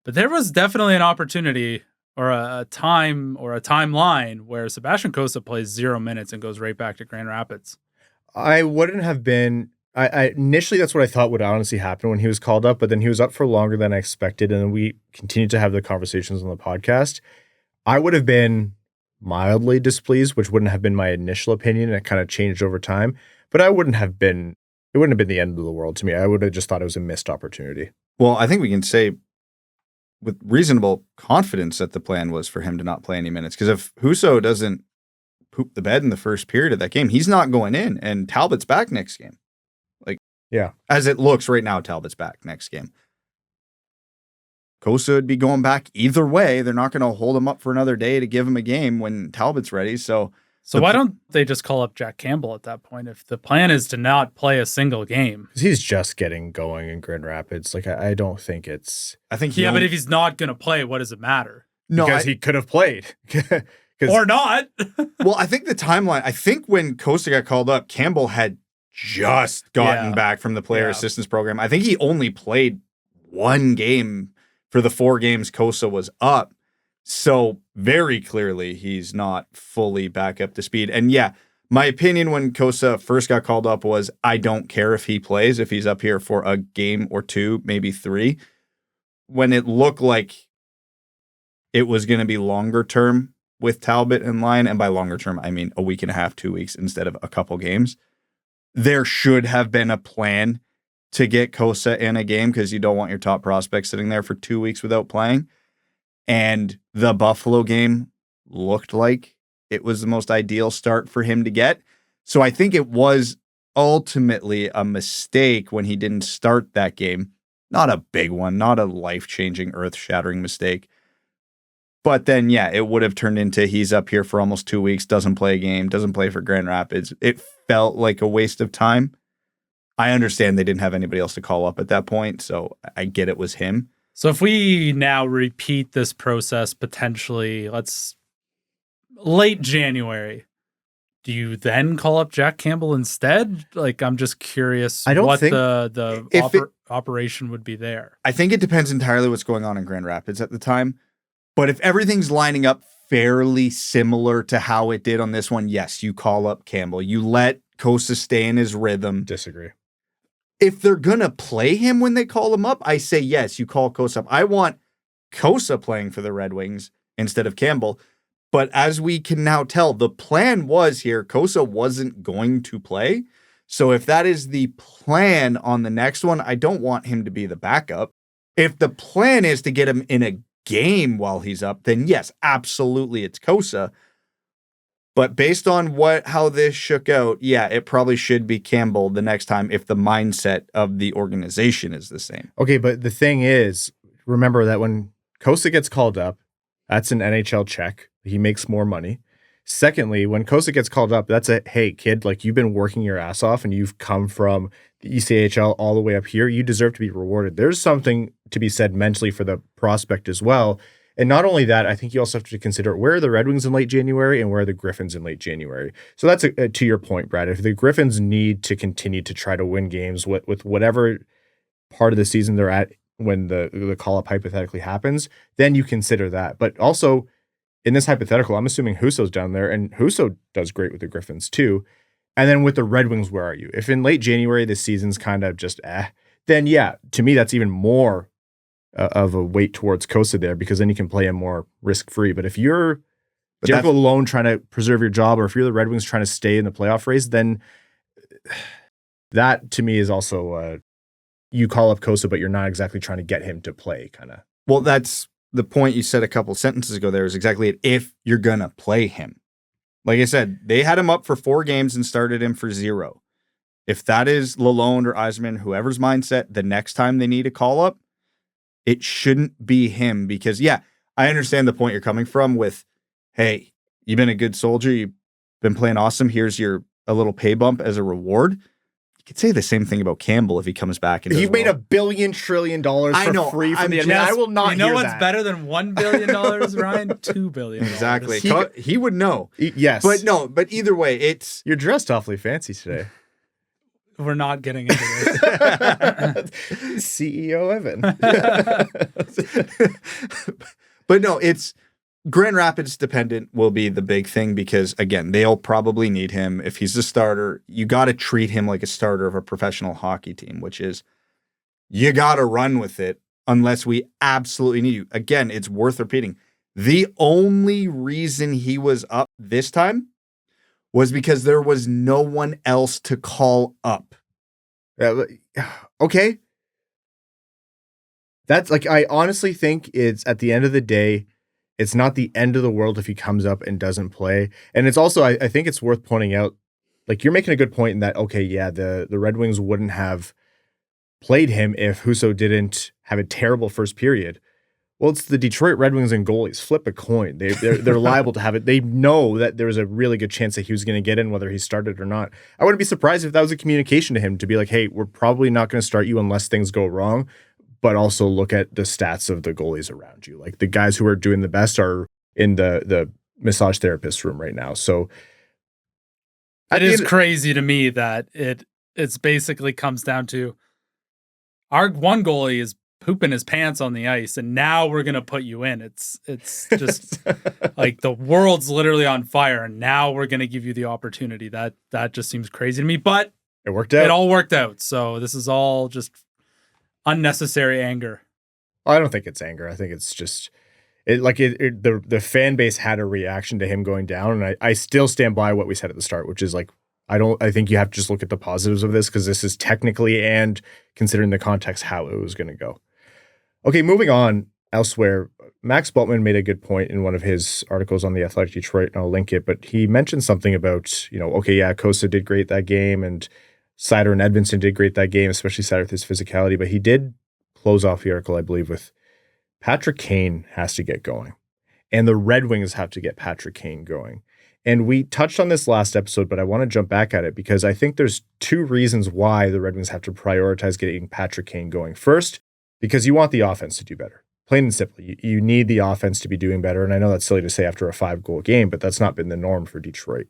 But there was definitely an opportunity or a timeline where Sebastian Cossa plays 0 minutes and goes right back to Grand Rapids. I wouldn't have been. I initially, that's what I thought would honestly happen when he was called up, but then he was up for longer than I expected, and then we continued to have the conversations on the podcast. I would have been mildly displeased, which wouldn't have been my initial opinion, and it kind of changed over time. But it wouldn't have been the end of the world to me. I would have just thought it was a missed opportunity. Well, I think we can say with reasonable confidence that the plan was for him to not play any minutes. Because if Husso doesn't poop the bed in the first period of that game, he's not going in, and Talbot's back next game. Yeah. As it looks right now, Talbot's back next game. Cossa would be going back either way. They're not going to hold him up for another day to give him a game when Talbot's ready. So why don't they just call up Jack Campbell at that point if the plan is to not play a single game? Because he's just getting going in Grand Rapids. Like, I don't think it's... I think but if he's not going to play, what does it matter? No, because he could have played. Or not. Well, I think the timeline, when Cossa got called up, Campbell had just gotten back from the player assistance program. I think he only played 1 game for the 4 games Cossa was up. So very clearly he's not fully back up to speed. And yeah, my opinion when Cossa first got called up was, I don't care if he plays, if he's up here for a game or 2, maybe 3. When it looked like it was going to be longer term with Talbot and Lyon, and by longer term, I mean a week and a half, 2 weeks instead of a couple games, there should have been a plan to get Cossa in a game because you don't want your top prospect sitting there for 2 weeks without playing. And the Buffalo game looked like it was the most ideal start for him to get. So I think it was ultimately a mistake when he didn't start that game. Not a big one, not a life-changing, earth-shattering mistake. But then, yeah, it would have turned into he's up here for almost 2 weeks, doesn't play a game, doesn't play for Grand Rapids. It felt like a waste of time. I understand they didn't have anybody else to call up at that point, so I get it was him. So if we now repeat this process potentially, let's late January, do you then call up Jack Campbell instead? Like, I'm just curious what the operation would be there. I think it depends entirely what's going on in Grand Rapids at the time. But if everything's lining up fairly similar to how it did on this one, yes, you call up Campbell. You let Cossa stay in his rhythm. Disagree. If they're going to play him when they call him up, I say yes, you call Cossa up. I want Cossa playing for the Red Wings instead of Campbell. But as we can now tell, the plan was here, Cossa wasn't going to play. So if that is the plan on the next one, I don't want him to be the backup. If the plan is to get him in a game while he's up, then yes, absolutely, it's Cossa. But based on how this shook out, yeah, it probably should be Campbell the next time if the mindset of the organization is the same. Okay, but the thing is, remember that when Cossa gets called up, that's an NHL check. He makes more money. Secondly, when Cossa gets called up, that's a, hey, kid, like you've been working your ass off and you've come from the ECHL all the way up here. You deserve to be rewarded. There's something to be said mentally for the prospect as well. And not only that, I think you also have to consider where are the Red Wings in late January and where are the Griffins in late January. So that's to your point, Brad. If the Griffins need to continue to try to win games with whatever part of the season they're at when the call-up hypothetically happens, then you consider that. But also, in this hypothetical, I'm assuming Husso's down there, and Husso does great with the Griffins too. And then with the Red Wings, where are you? If in late January the season's kind of just then yeah, to me that's even more of a weight towards Cossa there, because then you can play him more risk-free. But if you're Jeff alone trying to preserve your job, or if you're the Red Wings trying to stay in the playoff race, then that to me is also you call up Cossa, but you're not exactly trying to get him to play, kind of. Well, that's the point you said a couple sentences ago there is exactly it. If you're going to play him. Like I said, they had him up for 4 games and started him for 0. If that is Lalonde or Yzerman, whoever's mindset, the next time they need a call up, it shouldn't be him because, yeah, I understand the point you're coming from with, hey, you've been a good soldier. You've been playing awesome. Here's a little pay bump as a reward. You could say the same thing about Campbell if he comes back. And you made $1 billion trillion for free from the NHL. I will not hear that. You know what's better than $1 billion, Ryan? $2 billion. Exactly. He would know. Yes. But either way, you're dressed awfully fancy today. We're not getting into this. CEO Evan. But no, it's Grand Rapids dependent will be the big thing because, again, they'll probably need him. If he's a starter, you got to treat him like a starter of a professional hockey team, which is you got to run with it unless we absolutely need you. Again, it's worth repeating. The only reason he was up this time was because there was no one else to call up. Okay. That's like, I honestly think it's at the end of the day, it's not the end of the world if he comes up and doesn't play. And it's also, I think it's worth pointing out, like you're making a good point in that, okay, yeah, the Red Wings wouldn't have played him if Husso didn't have a terrible first period. Well, it's the Detroit Red Wings and goalies. Flip a coin. They're liable to have it. They know that there was a really good chance that he was going to get in, whether he started or not. I wouldn't be surprised if that was a communication to him to be like, hey, we're probably not going to start you unless things go wrong, but also look at the stats of the goalies around you. Like the guys who are doing the best are in the massage therapist room right now. So it is crazy to me that it's basically comes down to our one goalie is pooping his pants on the ice, and now we're gonna put you in. It's just like the world's literally on fire, and now we're gonna give you the opportunity. That just seems crazy to me, but it worked out. It all worked out. So this is all just unnecessary anger. I don't think it's anger. I think it's just the fan base had a reaction to him going down, and I still stand by what we said at the start, which is like I think you have to just look at the positives of this because this is technically and considering the context how it was going to go. Okay, moving on elsewhere, Max Plante made a good point in one of his articles on the Athletic Detroit, and I'll link it, but he mentioned something about, Cossa did great that game, and Seider and Edvinsson did great that game, especially Seider with his physicality, but he did close off the article, I believe, with Patrick Kane has to get going. And the Red Wings have to get Patrick Kane going. And we touched on this last episode, but I want to jump back at it because I think there's two reasons why the Red Wings have to prioritize getting Patrick Kane going. First, because you want the offense to do better. Plain and simple, you need the offense to be doing better. And I know that's silly to say after a 5-goal game, but that's not been the norm for Detroit.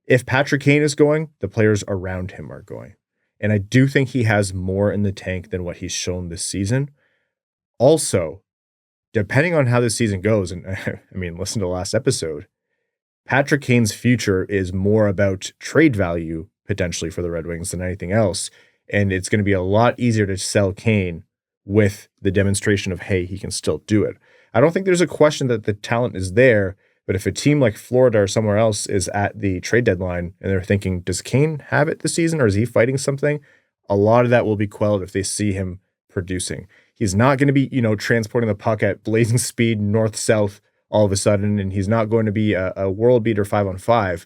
If Patrick Kane is going, the players around him are going. And I do think he has more in the tank than what he's shown this season. Also, depending on how this season goes, and I mean, listen to the last episode, Patrick Kane's future is more about trade value potentially for the Red Wings than anything else. And it's going to be a lot easier to sell Kane with the demonstration of, hey, he can still do it. I don't think there's a question that the talent is there, but if a team like Florida or somewhere else is at the trade deadline and they're thinking, does Kane have it this season or is he fighting something? A lot of that will be quelled if they see him producing. He's not going to be, transporting the puck at blazing speed north-south all of a sudden, and he's not going to be a world beater 5-on-5.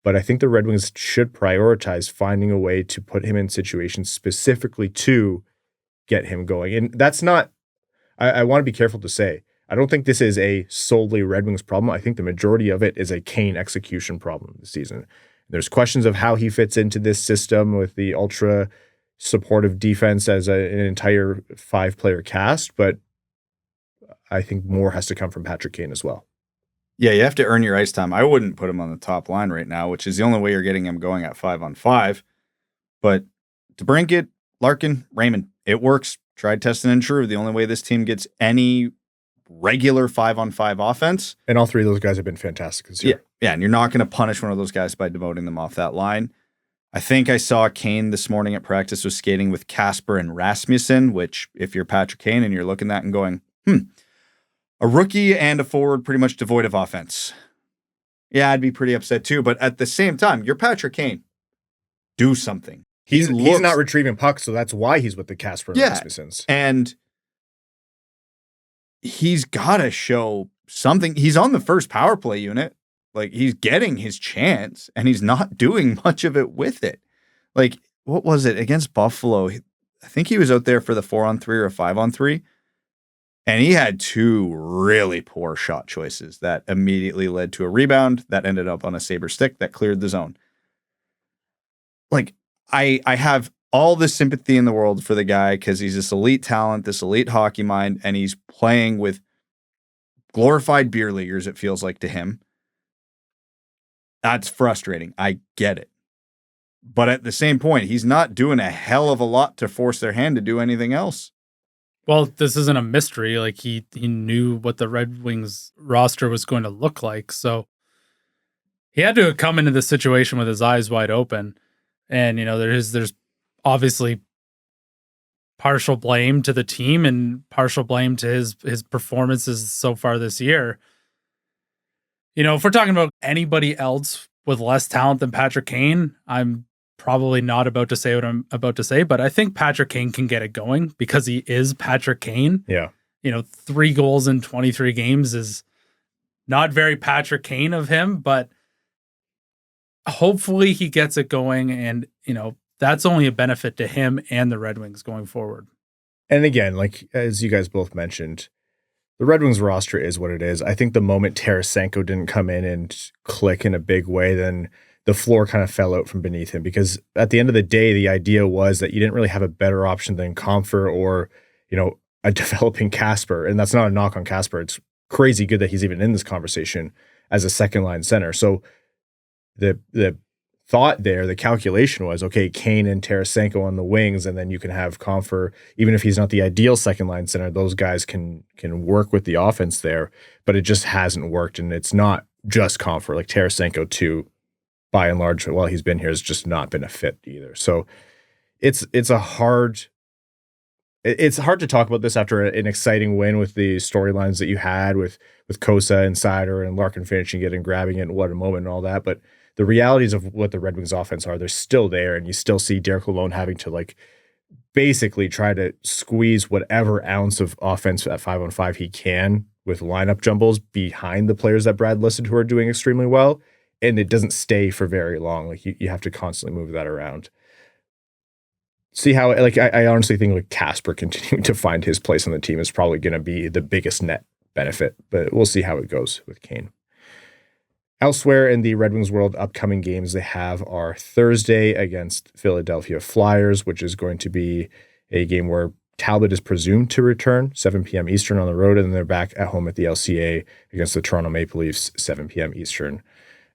But I think the Red Wings should prioritize finding a way to put him in situations specifically to get him going. And that's not, I want to be careful to say, I don't think this is a solely Red Wings problem. I think the majority of it is a Kane execution problem this season. There's questions of how he fits into this system with the ultra supportive defense as an entire 5-player cast, but I think more has to come from Patrick Kane as well. Yeah, you have to earn your ice time. I wouldn't put him on the top line right now, which is the only way you're getting him going at 5-on-5. But DeBrincat, Larkin, Raymond, it works. Tried, tested, and true. The only way this team gets any regular 5-on-5 offense. And all three of those guys have been fantastic this year. Yeah, and you're not going to punish one of those guys by demoting them off that line. I think I saw Kane this morning at practice was skating with Kasper and Rasmussen, which if you're Patrick Kane and you're looking at that and going, a rookie and a forward pretty much devoid of offense. Yeah, I'd be pretty upset too. But at the same time, you're Patrick Kane. Do something. He's not retrieving pucks, so that's why he's with the Kasper and Rasmussens. And he's got to show something. He's on the first power play unit. Like, he's getting his chance, and he's not doing much of it with it. Like, what was it? Against Buffalo, I think he was out there for the 4-on-3 or a 5-on-3, and he had 2 really poor shot choices that immediately led to a rebound that ended up on a Sabre stick that cleared the zone. Like, I have all the sympathy in the world for the guy because he's this elite talent, this elite hockey mind, and he's playing with glorified beer leaguers, it feels like to him. That's frustrating. I get it. But at the same point, he's not doing a hell of a lot to force their hand to do anything else. Well, this isn't a mystery. Like, he knew what the Red Wings roster was going to look like. So he had to come into this situation with his eyes wide open. And, there's obviously partial blame to the team and partial blame to his performances so far this year. If we're talking about anybody else with less talent than Patrick Kane, I'm probably not about to say what I'm about to say, but I think Patrick Kane can get it going because he is Patrick Kane. Yeah. 3 goals in 23 games is not very Patrick Kane of him, but hopefully he gets it going, and, that's only a benefit to him and the Red Wings going forward. And again, like, as you guys both mentioned, the Red Wings roster is what it is. I think the moment Tarasenko didn't come in and click in a big way, then the floor kind of fell out from beneath him, because at the end of the day, the idea was that you didn't really have a better option than Compher or, a developing Kasper. And that's not a knock on Kasper. It's crazy good that he's even in this conversation as a second line center. So the thought there, the calculation was, okay, Kane and Tarasenko on the wings, and then you can have Compher, even if he's not the ideal second line center, those guys can work with the offense there, but it just hasn't worked. And it's not just Compher, like Tarasenko too, by and large, while he's been here, has just not been a fit either. So it's hard to talk about this after an exciting win with the storylines that you had with Cossa and Seider and Larkin finishing it and grabbing it and what a moment and all that. But the realities of what the Red Wings offense are, they're still there, and you still see Derek Lalonde having to basically try to squeeze whatever ounce of offense at 5-on-5 he can with lineup jumbles behind the players that Brad listed who are doing extremely well, and it doesn't stay for very long. Like, you have to constantly move that around. See how, I honestly think Kasper continuing to find his place on the team is probably going to be the biggest net benefit, but we'll see how it goes with Kane. Elsewhere in the Red Wings world, upcoming games they have are Thursday against Philadelphia Flyers, which is going to be a game where Talbot is presumed to return, 7 p.m. Eastern on the road, and then they're back at home at the LCA against the Toronto Maple Leafs, 7 p.m. Eastern.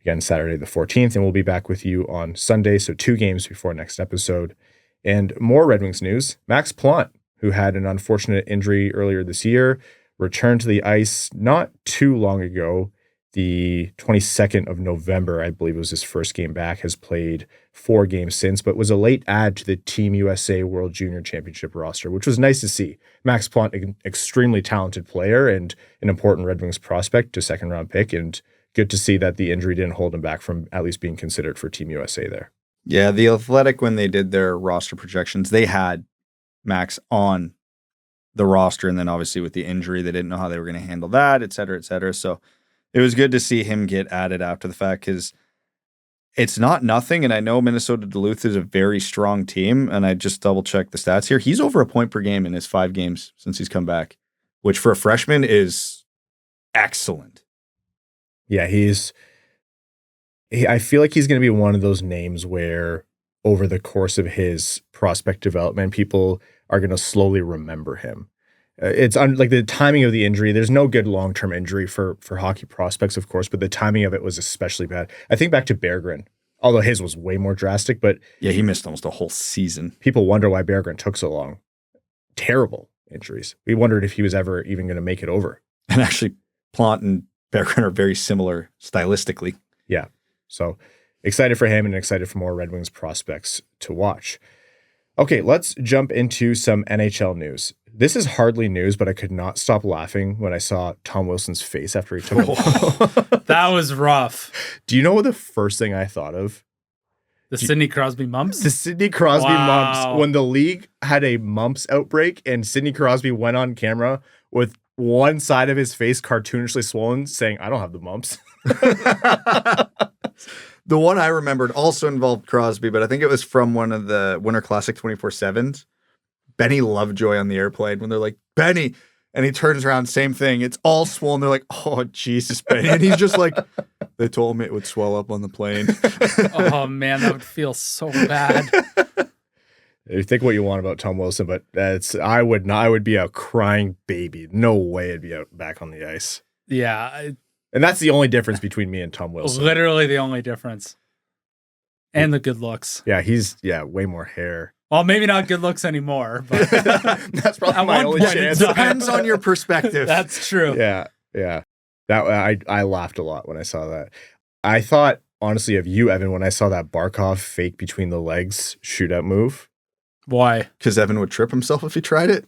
Again, Saturday the 14th, and we'll be back with you on Sunday, so 2 games before next episode. And more Red Wings news, Max Plante, who had an unfortunate injury earlier this year, returned to the ice not too long ago. The 22nd of November, I believe, was his first game back, has played 4 games since, but was a late add to the Team USA World Junior Championship roster, which was nice to see. Max Plante, an extremely talented player and an important Red Wings prospect, to second-round pick, and good to see that the injury didn't hold him back from at least being considered for Team USA there. Yeah, the Athletic, when they did their roster projections, they had Max on the roster, and then obviously with the injury, they didn't know how they were going to handle that, et cetera, et cetera. So it was good to see him get added after the fact because it's not nothing. And I know Minnesota Duluth is a very strong team. And I just double checked the stats here. He's over a point per game in his 5 games since he's come back, which for a freshman is excellent. Yeah, I feel like he's going to be one of those names where over the course of his prospect development, people are going to slowly remember him. It's like the timing of the injury. There's no good long-term injury for hockey prospects, of course, but the timing of it was especially bad. I think back to Berggren, although his was way more drastic, but yeah, he missed almost a whole season. People wonder why Berggren took so long. Terrible injuries. We wondered if he was ever even going to make it over. And actually, Plante and Berggren are very similar stylistically. Yeah. So excited for him and excited for more Red Wings prospects to watch. Okay, let's jump into some NHL news. This is hardly news, but I could not stop laughing when I saw Tom Wilson's face after he took it. That was rough. Do you know what the first thing I thought of? The Sidney Crosby mumps? The Sidney Crosby mumps. When the league had a mumps outbreak and Sidney Crosby went on camera with one side of his face cartoonishly swollen saying, I don't have the mumps. The one I remembered also involved Crosby, but I think it was from one of the Winter Classic 24/7s. Benny Lovejoy on the airplane when they're like, Benny, and he turns around, same thing. It's all swollen. They're like, oh, Jesus, Benny. And he's just like, they told me it would swell up on the plane. Oh, man, that would feel so bad. You think what you want about Tom Wilson, but I would be a crying baby. No way I'd be out back on the ice. Yeah. And that's the only difference between me and Tom Wilson. Literally the only difference. And the good looks. Yeah, he's way more hair. Well, maybe not good looks anymore, but that's probably my only chance. Depends on your perspective. That's true. Yeah. That I laughed a lot when I saw that. I thought, honestly, of you, Evan, when I saw that Barkov fake between the legs shootout move. Why? Because Evan would trip himself if he tried it.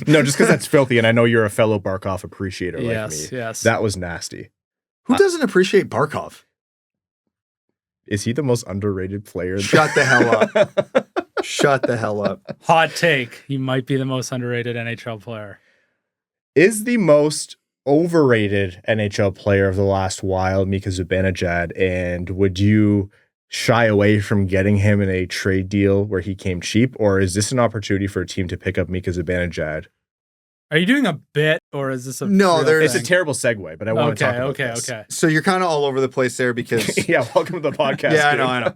No, just because that's filthy, and I know you're a fellow Barkov appreciator like me. Yes. That was nasty. Who doesn't appreciate Barkov? Is he the most underrated player? Shut the hell up. Shut the hell up. Hot take. He might be the most underrated NHL player. Is the most overrated NHL player of the last while Mika Zibanejad, and would you shy away from getting him in a trade deal where he came cheap, or is this an opportunity for a team to pick up Mika Zibanejad? Are you doing a bit, or is this a it's a terrible segue, but I want to talk about this. Okay. So you're kind of all over the place there because yeah, welcome to the podcast. Yeah, I know.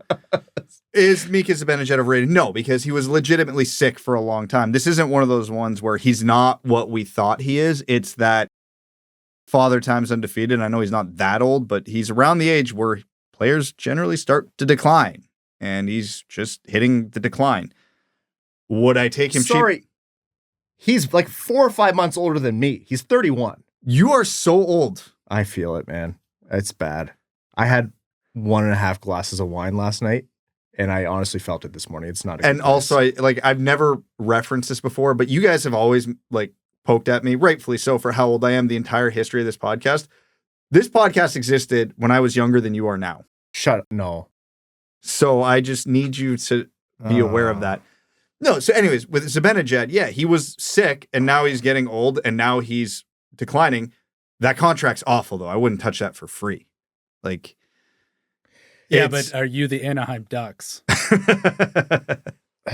Is Mika Zibanejad overrated? No, because he was legitimately sick for a long time. This isn't one of those ones where he's not what we thought he is. It's that father time's undefeated. I know he's not that old, but he's around the age where players generally start to decline, and he's just hitting the decline. Would I take him cheap? He's like 4 or 5 months older than me. He's 31. You are so old. I feel it, man. It's bad. I had 1.5 glasses of wine last night, and I honestly felt it this morning. It's not a good And also, I've never referenced this before, but you guys have always poked at me, rightfully so, for how old I am the entire history of this podcast. This podcast existed when I was younger than you are now. Shut up. No. So I just need you to be aware of that. No, so anyways, with Zibanejad, yeah, he was sick, and now he's getting old, and now he's declining. That contract's awful, though. I wouldn't touch that for free. Yeah, but are you the Anaheim Ducks?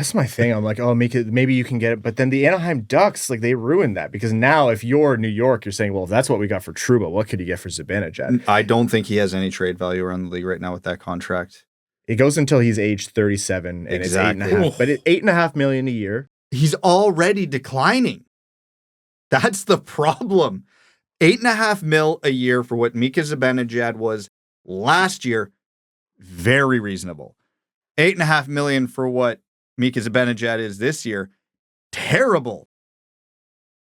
That's my thing. I'm like, oh, maybe you can get it. But then the Anaheim Ducks, like, they ruined that because now if you're New York, you're saying, well, if that's what we got for Trouba, what could you get for Zibanejad? I don't think he has any trade value around the league right now with that contract. It goes until he's age 37, and Exactly. it's 8.5. But it's $8.5 million a year. He's already declining. That's the problem. $8.5 million a year for what Mika Zibanejad was last year, very reasonable. $8.5 million for what Mika Zibanejad is this year, terrible.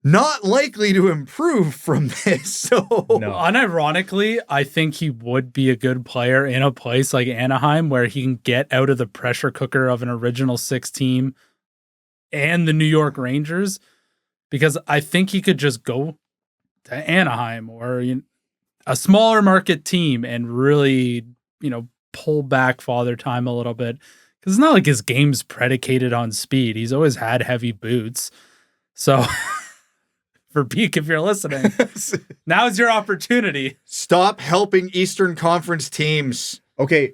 Not likely to improve from this. So No. Unironically, I think he would be a good player in a place like Anaheim where he can get out of the pressure cooker of an original six team and the New York Rangers, because I think he could just go to Anaheim or a smaller market team and really, pull back Father Time a little bit. Because it's not like his game's predicated on speed. He's always had heavy boots. So, for Beak, if you're listening, now's your opportunity. Stop helping Eastern Conference teams. Okay,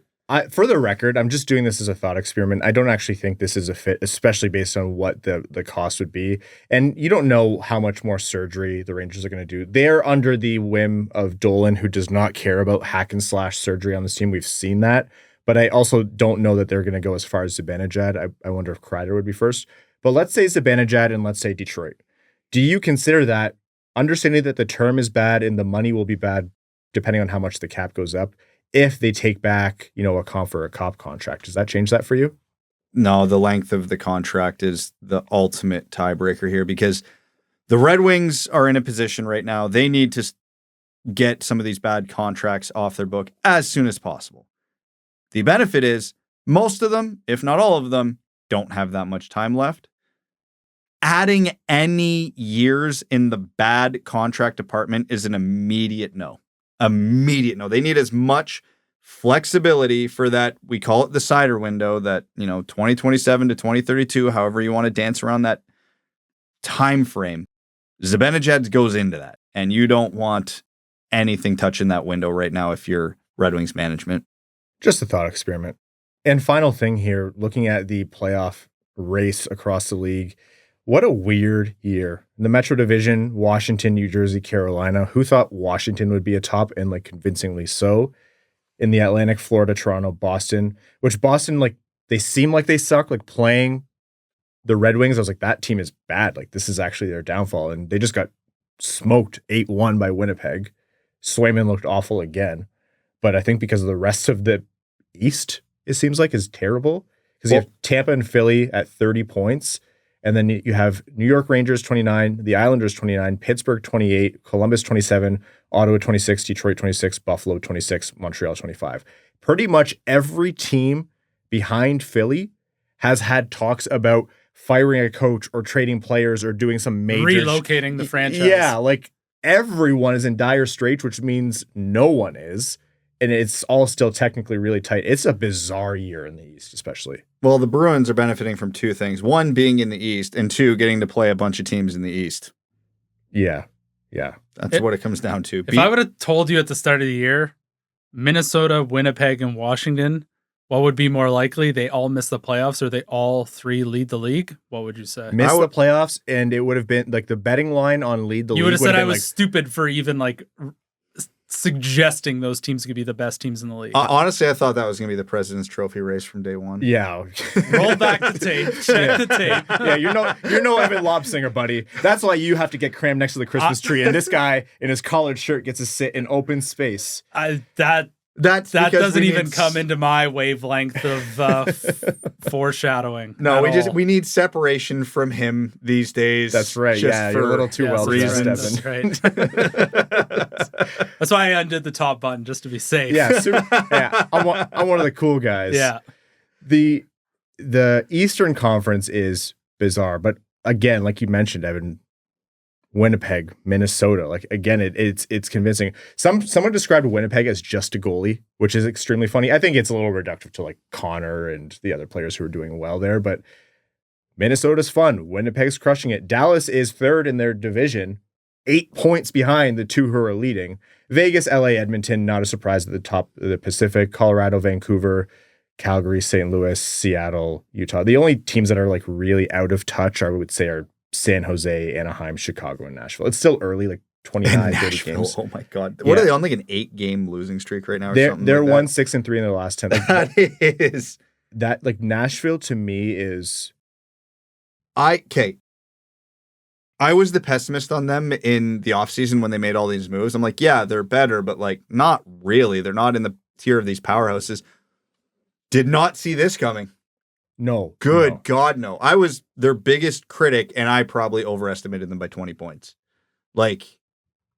for the record, I'm just doing this as a thought experiment. I don't actually think this is a fit, especially based on what the cost would be. And you don't know how much more surgery the Rangers are going to do. They're under the whim of Dolan, who does not care about hack and slash surgery on this team. We've seen that. But I also don't know that they're going to go as far as Zibanejad. I wonder if Kreider would be first. But let's say Zibanejad and let's say Detroit. Do you consider that, understanding that the term is bad and the money will be bad depending on how much the cap goes up, if they take back, a Compher or a Copp contract? Does that change that for you? No, the length of the contract is the ultimate tiebreaker here because the Red Wings are in a position right now. They need to get some of these bad contracts off their book as soon as possible. The benefit is most of them, if not all of them, don't have that much time left. Adding any years in the bad contract department is an immediate no. Immediate no. They need as much flexibility for that. We call it the Seider window, that 2027 to 2032, however you want to dance around that time frame. Zibanejad goes into that, and you don't want anything touching that window right now if you're Red Wings management. Just a thought experiment. And final thing here, looking at the playoff race across the league, what a weird year. In the Metro Division, Washington, New Jersey, Carolina. Who thought Washington would be a top, and convincingly so? In the Atlantic, Florida, Toronto, Boston, which Boston, they seem like they suck, playing the Red Wings. I was like, that team is bad. This is actually their downfall. And they just got smoked 8-1 by Winnipeg. Swayman looked awful again. But I think because of the rest of the East, it seems like is terrible. Because you have Tampa and Philly at 30 points. And then you have New York Rangers 29, the Islanders 29, Pittsburgh 28, Columbus 27, Ottawa 26, Detroit 26, Buffalo 26, Montreal 25. Pretty much every team behind Philly has had talks about firing a coach or trading players or doing some major relocating the franchise. Yeah, everyone is in dire straits, which means no one is. And it's all still technically really tight. It's a bizarre year in the East, especially. Well, the Bruins are benefiting from two things. One, being in the East, and two, getting to play a bunch of teams in the East. Yeah. That's what it comes down to. If I would have told you at the start of the year, Minnesota, Winnipeg, and Washington, what would be more likely? They all miss the playoffs or they all three lead the league? What would you say? Miss the playoffs, and it would have been the betting line on lead the league. You would have said I was stupid for even suggesting those teams could be the best teams in the league. Honestly, I thought that was going to be the President's Trophy race from day one. Yeah. Roll back the tape. Check the tape. Yeah, you're no Evan Lobsinger, buddy. That's why you have to get crammed next to the Christmas tree, and this guy in his collared shirt gets to sit in open space. That doesn't even come into my wavelength of foreshadowing. No, we need separation from him these days. That's right. Yeah, you're a little too well dressed, That's right. That's why I undid the top button, just to be safe. Yeah, I'm one of the cool guys. Yeah. The Eastern Conference is bizarre, but again, like you mentioned, Evan, Winnipeg, Minnesota. Again, it's convincing. Someone described Winnipeg as just a goalie, which is extremely funny. I think it's a little reductive to Connor and the other players who are doing well there, but Minnesota's fun. Winnipeg's crushing it. Dallas is third in their division, 8 points behind the two who are leading. Vegas, LA, Edmonton, not a surprise at the top of the Pacific. Colorado, Vancouver, Calgary, St. Louis, Seattle, Utah. The only teams that are like really out of touch, I would say, are San Jose, Anaheim, Chicago, and Nashville. It's still early, like 29, 30 games. Oh my God. What are they on, like an 8-game losing streak right now or something? They're like 1-6-3 in their last 10. Like, that is. That, like, Nashville to me is... I was the pessimist on them in the offseason when they made all these moves. I'm like, yeah, they're better, but like not really. They're not in the tier of these powerhouses. Did not see this coming. No. Good God, no. I was their biggest critic, and I probably overestimated them by 20 points. Like,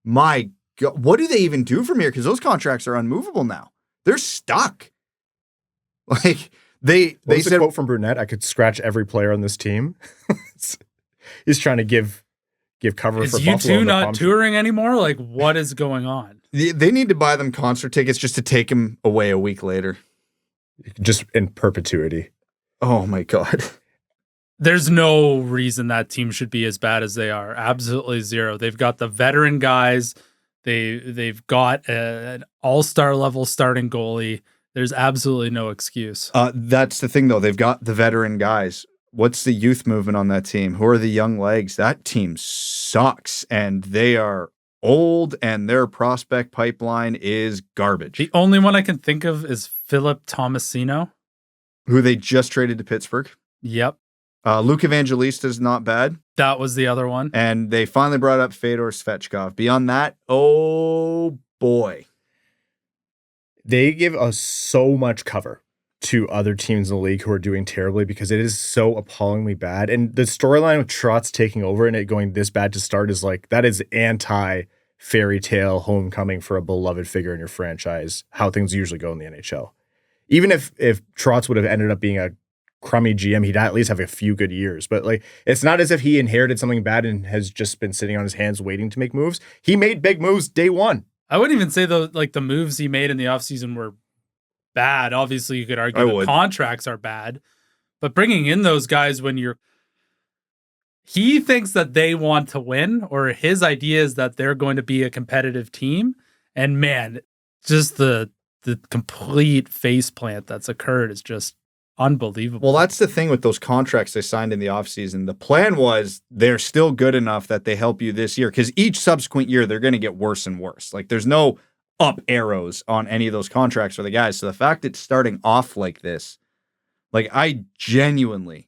my God, what do they even do from here? Because those contracts are unmovable now. They're stuck. Like, they said, a quote from Brunette, I could scratch every player on this team. He's trying to give cover for Buffalo. Is U2 not touring anymore? Like, what is going on? They need to buy them concert tickets just to take them away a week later. Just in perpetuity. Oh, my God. There's no reason that team should be as bad as they are. Absolutely zero. They've got the veteran guys. They've got an all-star level starting goalie. There's absolutely no excuse. That's the thing, though. They've got the veteran guys. What's the youth movement on that team? Who are the young legs? That team sucks, and they are old, and their prospect pipeline is garbage. The only one I can think of is Philip Tomasino, who they just traded to Pittsburgh. Yep. Luke Evangelista's not bad. That was the other one. And they finally brought up Fedor Svechkov. Beyond that, oh boy. They give us so much cover to other teams in the league who are doing terribly because it is so appallingly bad. And the storyline with Trotz taking over and it going this bad to start is like, that is anti-fairy tale homecoming for a beloved figure in your franchise, how things usually go in the NHL. Even if Trotz would have ended up being a crummy GM, he'd at least have a few good years. But like, it's not as if he inherited something bad and has just been sitting on his hands waiting to make moves. He made big moves day one. I wouldn't even say the moves he made in the offseason were bad. Obviously, you could argue the contracts are bad, but bringing in those guys when he thinks that they want to win, or his idea is that they're going to be a competitive team. And man, just the complete faceplant that's occurred is just unbelievable. Well, that's the thing with those contracts they signed in the offseason. The plan was they're still good enough that they help you this year, because each subsequent year they're going to get worse and worse. Like, there's no up arrows on any of those contracts for the guys. So the fact it's starting off like this, like, I genuinely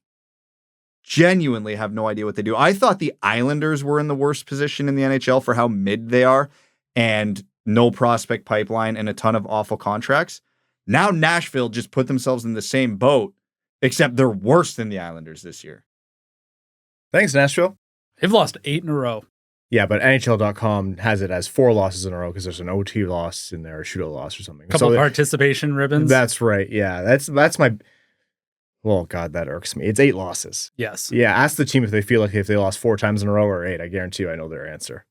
have no idea what they do. I thought the Islanders were in the worst position in the NHL for how mid they are and no prospect pipeline and a ton of awful contracts. Now Nashville just put themselves in the same boat, except they're worse than the Islanders this year. Thanks, Nashville. They've lost 8 in a row. Yeah, but NHL.com has it as 4 losses in a row because there's an OT loss in there, a shootout loss or something. Couple participation ribbons. That's right. Yeah, that's my... Oh, God, that irks me. It's 8 losses. Yes. Yeah, ask the team if they feel like if they lost 4 times in a row or 8. I guarantee you I know their answer.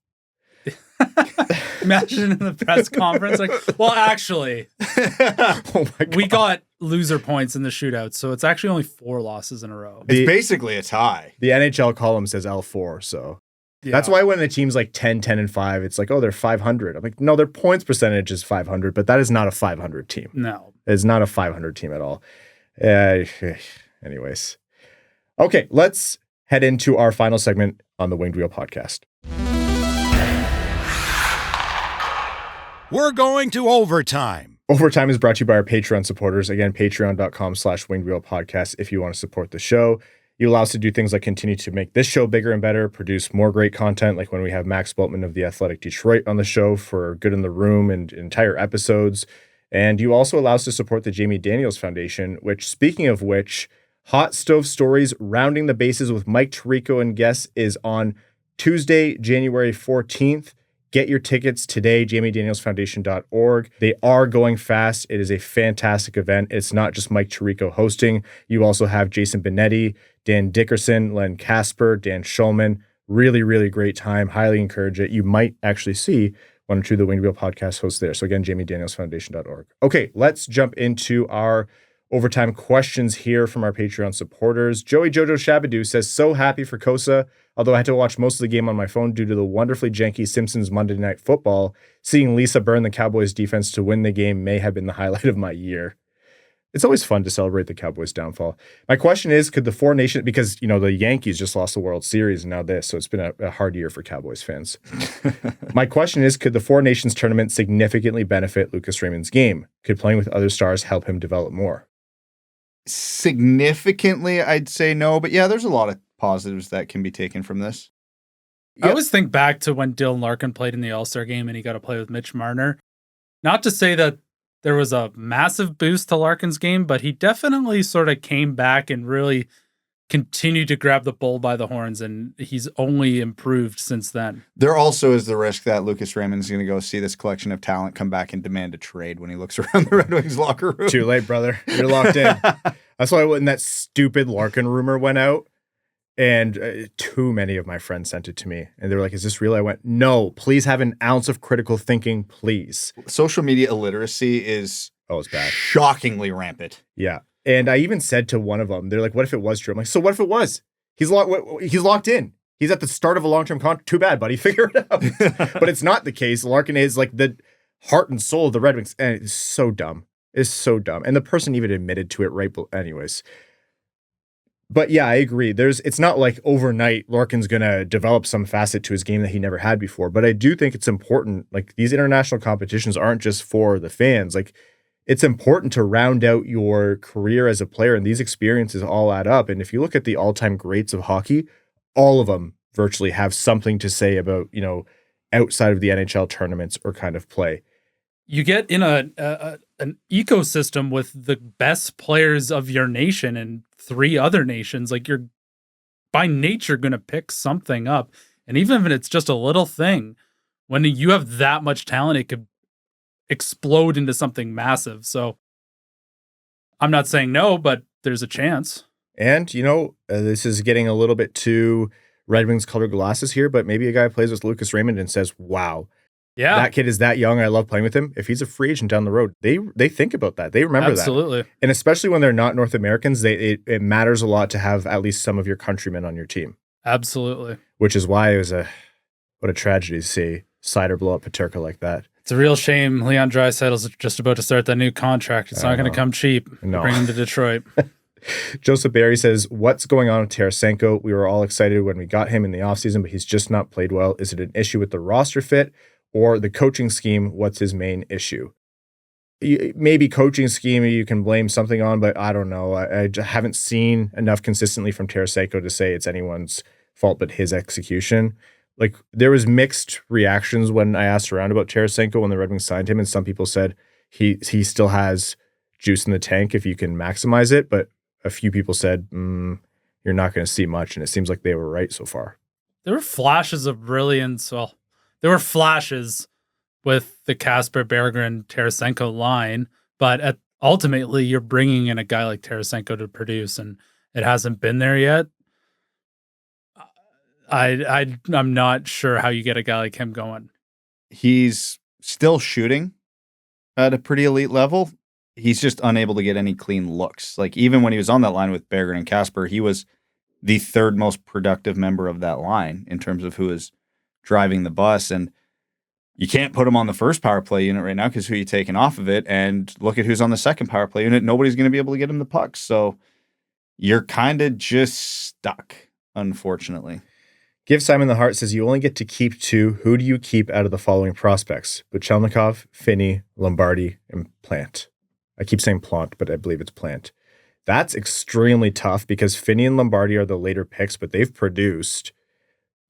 Imagine in the press conference, like, well, actually, oh my God. We got loser points in the shootout, so it's actually only 4 losses in a row. It's basically a tie. The NHL column says L4, so that's why when the team's like 10-5, it's like, oh, they're 500. I'm like, no, their points percentage is 500, but that is not a 500 team. No. It's not a 500 team at all. Anyways. Okay, let's head into our final segment on the Winged Wheel podcast. We're going to overtime. Overtime is brought to you by our Patreon supporters. Again, patreon.com/wingedwheelpodcast if you want to support the show. You allow us to do things like continue to make this show bigger and better, produce more great content, like when we have Max Plante of The Athletic Detroit on the show for Good in the Room and entire episodes. And you also allow us to support the Jamie Daniels Foundation, which, speaking of which, Hot Stove Stories Rounding the Bases with Mike Tirico and guests is on Tuesday, January 14th. Get your tickets today, jamiedanielsfoundation.org. They are going fast. It is a fantastic event. It's not just Mike Tirico hosting. You also have Jason Benetti, Dan Dickerson, Len Casper, Dan Schulman. Really, really great time. Highly encourage it. You might actually see one or two of the Winged Wheel podcast hosts there. So again, jamiedanielsfoundation.org. Okay, let's jump into our overtime questions here from our Patreon supporters. Joey Jojo Shabadoo says, so happy for Cossa. Although I had to watch most of the game on my phone due to the wonderfully janky Simpsons Monday Night Football, seeing Lisa burn the Cowboys defense to win the game may have been the highlight of my year. It's always fun to celebrate the Cowboys' downfall. My question is, could the Four Nations, because, the Yankees just lost the World Series and now this, so it's been a hard year for Cowboys fans. My question is, could the Four Nations tournament significantly benefit Lucas Raymond's game? Could playing with other stars help him develop more? Significantly, I'd say no, but yeah, there's a lot of positives that can be taken from this. I always think back to when Dylan Larkin played in the All-Star game and he got to play with Mitch Marner. Not to say that there was a massive boost to Larkin's game, but he definitely sort of came back and really continued to grab the bull by the horns, and he's only improved since then. There also is the risk that Lucas Raymond's going to go see this collection of talent come back and demand a trade when he looks around the Red Wings locker room. Too late, brother. You're locked in. That's why when that stupid Larkin rumor went out, and too many of my friends sent it to me, and they were like, is this real? I went, no, please have an ounce of critical thinking, please. Social media illiteracy is it's bad. Shockingly rampant. Yeah. And I even said to one of them, they're like, what if it was true? I'm like, so what if it was? He's locked in. He's at the start of a long-term contract. Too bad, buddy. Figure it out. But it's not the case. Larkin is like the heart and soul of the Red Wings. And it's so dumb. It's so dumb. And the person even admitted to it right. Anyways. But yeah, I agree. It's not like overnight Larkin's going to develop some facet to his game that he never had before. But I do think it's important. Like, these international competitions aren't just for the fans. Like, it's important to round out your career as a player, and these experiences all add up. And if you look at the all-time greats of hockey, all of them virtually have something to say about, outside of the NHL tournaments or kind of play. You get in an ecosystem with the best players of your nation and 3 other nations. Like, you're by nature going to pick something up. And even if it's just a little thing, when you have that much talent, it could explode into something massive. So I'm not saying no, but there's a chance. And, this is getting a little bit too Red Wings colored glasses here, but maybe a guy plays with Lucas Raymond and says, wow, yeah, that kid is that young. I love playing with him. If he's a free agent down the road, they think about that. They remember Absolutely. that. And especially when they're not North Americans, it matters a lot to have at least some of your countrymen on your team. Absolutely. Which is why it was what a tragedy to see Seider blow up Paterka like that. It's a real shame. Leon Draisaitl's just about to start that new contract. It's not going to come cheap. No. Bring him to Detroit. Joseph Barry says, what's going on with Tarasenko? We were all excited when we got him in the offseason, but he's just not played well. Is it an issue with the roster fit or the coaching scheme? What's his main issue? Maybe coaching scheme you can blame something on, but I don't know. I haven't seen enough consistently from Tarasenko to say it's anyone's fault but his execution. Like, there was mixed reactions when I asked around about Tarasenko when the Red Wings signed him, and some people said he still has juice in the tank if you can maximize it, but a few people said you're not going to see much, and it seems like they were right so far. There were flashes of brilliance. Well, there were flashes with the Kasper, Berggren, Tarasenko line, but ultimately you're bringing in a guy like Tarasenko to produce, and it hasn't been there yet. I'm not sure how you get a guy like him going. He's still shooting at a pretty elite level. He's just unable to get any clean looks. Like, even when he was on that line with Berggren and Kasper, he was the 3rd most productive member of that line in terms of who is driving the bus. And you can't put him on the first power play unit right now because who are you taking off of it? And look at who's on the second power play unit. Nobody's going to be able to get him the pucks. So you're kind of just stuck, unfortunately. Give Simon the Heart says, you only get to keep 2. Who do you keep out of the following prospects? Buchelnikov, Finney, Lombardi, and Plante. I keep saying Plante, but I believe it's Plante. That's extremely tough because Finney and Lombardi are the later picks, but they've produced.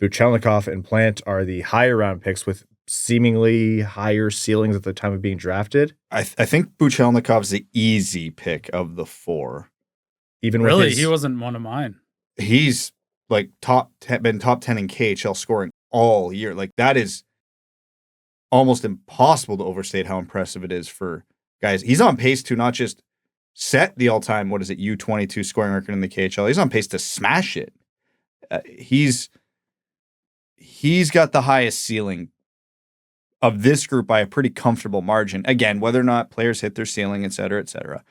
Buchelnikov and Plante are the higher round picks with seemingly higher ceilings at the time of being drafted. I think Buchelnikov's the easy pick of the 4. Even really, with he wasn't one of mine. He's like been top 10 in KHL scoring all year. Like, that is almost impossible to overstate how impressive it is for guys. He's on pace to not just set the all-time, U22 scoring record in the KHL. He's on pace to smash it. He's got the highest ceiling of this group by a pretty comfortable margin. Again, whether or not players hit their ceiling, et cetera, et cetera.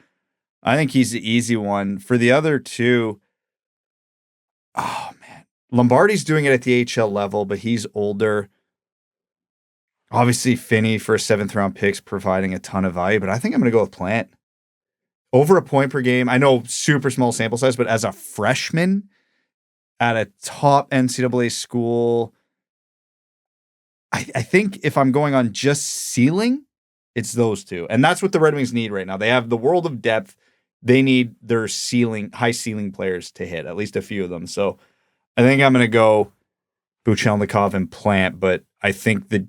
I think he's the easy one. For the other 2, oh, man. Lombardi's doing it at the HL level, but he's older. Obviously, Finney for a 7th round pick's providing a ton of value, but I think I'm going to go with Plante. over a point per game. I know super small sample size, but as a freshman at a top NCAA school, I think if I'm going on just ceiling, it's those two. And that's what the Red Wings need right now. They have the world of depth. They need their high ceiling players to hit, at least a few of them. So I think I'm going to go Buchelnikov and Plante, but I think the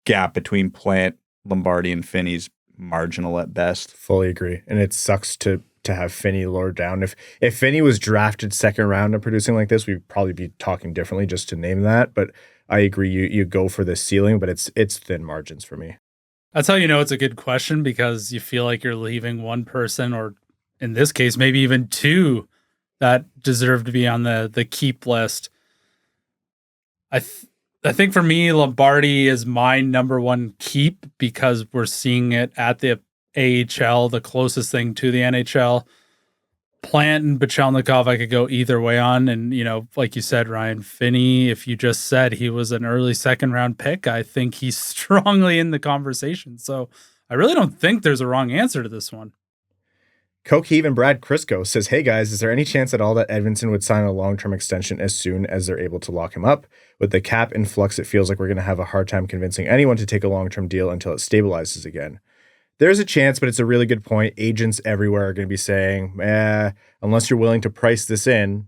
gap between Plante, Lombardi, and Finney's marginal at best. Fully agree. And it sucks to have Finney lowered down. If Finney was drafted second round and producing like this, we'd probably be talking differently just to name that. But I agree, you go for the ceiling, but it's thin margins for me. That's how you know it's a good question, because you feel like you're leaving one person, or in this case, maybe even two, that deserve to be on the keep list. I think for me, Lombardi is my number one keep, because we're seeing it at the AHL, the closest thing to the NHL. Plante and Buchelnikov, I could go either way on. And, like you said, Ryan, Finney, if you just said he was an early second round pick, I think he's strongly in the conversation. So I really don't think there's a wrong answer to this one. Coke Heave and Brad Crisco says, hey guys, is there any chance at all that Edvinsson would sign a long-term extension as soon as they're able to lock him up? With the cap in flux, it feels like we're going to have a hard time convincing anyone to take a long-term deal until it stabilizes again. There's a chance, but it's a really good point. Agents everywhere are going to be saying, unless you're willing to price this in,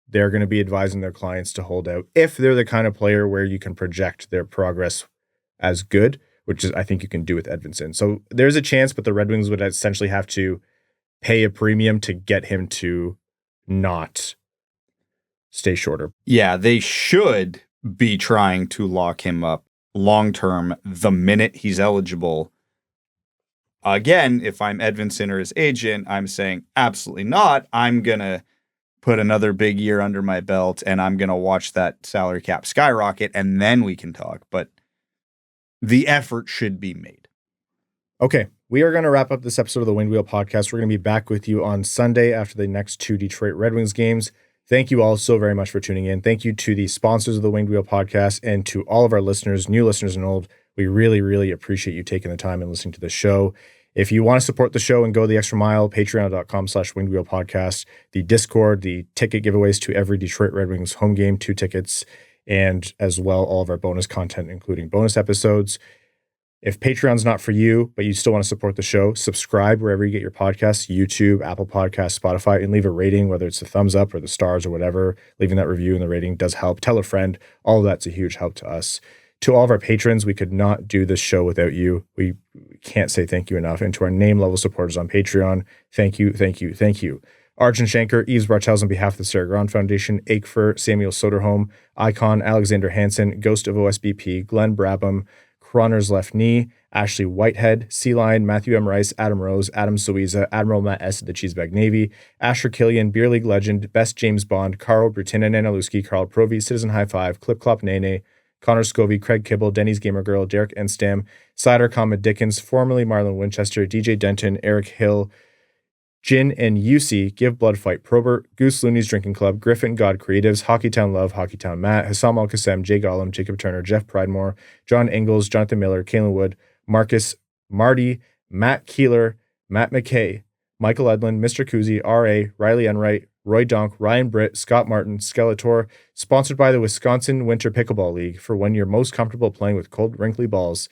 they're going to be advising their clients to hold out if they're the kind of player where you can project their progress as good, which is I think you can do with Edvinsson. So there's a chance, but the Red Wings would essentially have to pay a premium to get him to not stay shorter. Yeah, they should be trying to lock him up long-term the minute he's eligible. Again, if I'm Edvinsson or his agent, I'm saying absolutely not. I'm going to put another big year under my belt and I'm going to watch that salary cap skyrocket and then we can talk. But the effort should be made. Okay, we are going to wrap up this episode of the Winged Wheel Podcast. We're going to be back with you on Sunday after the next two Detroit Red Wings games. Thank you all so very much for tuning in. Thank you to the sponsors of the Winged Wheel Podcast and to all of our listeners, new listeners and old. We really, really appreciate you taking the time and listening to the show. If you want to support the show and go the extra mile, patreon.com/wingedwheelpodcast, the Discord, the ticket giveaways to every Detroit Red Wings home game, 2 tickets, and as well, all of our bonus content, including bonus episodes. If Patreon's not for you, but you still want to support the show, subscribe wherever you get your podcasts, YouTube, Apple Podcasts, Spotify, and leave a rating, whether it's the thumbs up or the stars or whatever. Leaving that review and the rating does help. Tell a friend. All of that's a huge help to us. To all of our patrons, we could not do this show without you. We can't say thank you enough. And to our name level supporters on Patreon, thank you, thank you, thank you. Arjun Shankar, Yves Bartels on behalf of the Sarah Grand Foundation, Aikfer, Samuel Soderholm, Icon, Alexander Hansen, Ghost of OSBP, Glenn Brabham, Croner's Left Knee, Ashley Whitehead, Sea Lion, Matthew M. Rice, Adam Rose, Adam Suiza, Admiral Matt S. of the Cheesebag Navy, Asher Killian, Beer League Legend, Best James Bond, Carl Brutina Nanaluski, Carl Provy, Citizen High Five, Clip Clop Nene, Connor Scovey, Craig Kibble, Denny's Gamer Girl, Derek Enstam, Cider Comet Dickens, formerly Marlon Winchester, DJ Denton, Eric Hill, Jin and UC, Give Blood Fight Probert, Goose Looney's Drinking Club, Griffin God Creatives, Hockeytown Love, Hockeytown Matt, Hassam Al Qassem, Jay Gollum, Jacob Turner, Jeff Pridemore, John Ingalls, Jonathan Miller, Kalen Wood, Marcus, Marty, Matt Keeler, Matt McKay, Michael Edlin, Mr. Kuzi, R.A., Riley Enright, Roy Donk, Ryan Britt, Scott Martin, Skeletor, sponsored by the Wisconsin Winter Pickleball League for when you're most comfortable playing with cold, wrinkly balls.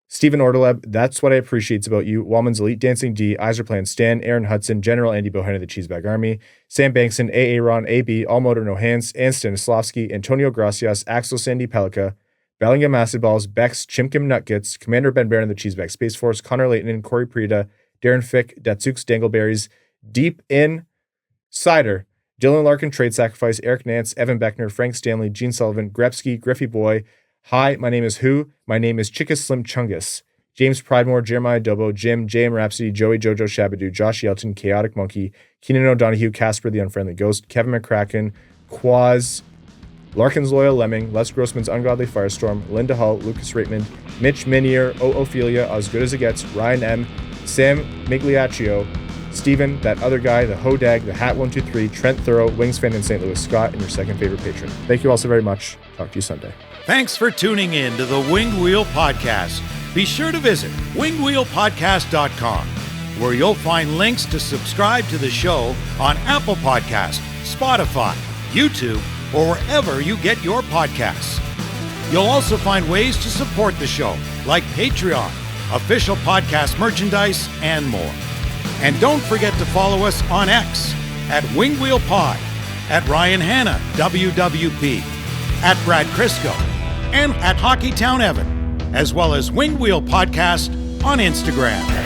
Stephen Ordeleb, that's what I appreciate about you. Wallman's Elite Dancing D, Iserplan Stan, Aaron Hudson, General Andy Bohanna of the Cheesebag Army, Sam Bankson, A.A. Ron, A.B., All Motor No Hands, Ann Stanislavski, Antonio Gracias, Axel Sandy Pelica, Bellingham Acid Balls, Bex, Chimkim Nutgits, Commander Ben Baron of the Cheesebag Space Force, Connor Layton, Corey Prida, Darren Fick, Datsukes Dangleberries, Deep in Cider, Dylan Larkin, Trade Sacrifice, Eric Nance, Evan Beckner, Frank Stanley, Gene Sullivan, Grepsky, Griffey Boy. Hi, my name is Who. My name is Chicka Slim Chungus. James Pridemore, Jeremiah Dobo, Jim, JM Rhapsody, Joey Jojo Shabadoo, Josh Yelton, Chaotic Monkey, Keenan O'Donohue, Casper the Unfriendly Ghost, Kevin McCracken, Quaz, Larkin's Loyal Lemming, Les Grossman's Ungodly Firestorm, Linda Hull, Lucas Raitman, Mitch Minier, Ophelia, As Good As It Gets, Ryan M., Sam Migliaccio, Steven, that other guy, the Hodag, the Hat123, Trent Thorough, Wings fan in St. Louis, Scott, and your second favorite patron. Thank you all so very much. Talk to you Sunday. Thanks for tuning in to the Winged Wheel Podcast. Be sure to visit wingedwheelpodcast.com. where you'll find links to subscribe to the show on Apple Podcasts, Spotify, YouTube, or wherever you get your podcasts. You'll also find ways to support the show, like Patreon, official podcast merchandise, and more. And don't forget to follow us on X at WingWheelPod, at Ryan Hanna, WWP, at Brad Crisco, and at Hockeytown Evan, as well as Winged Wheel Podcast on Instagram.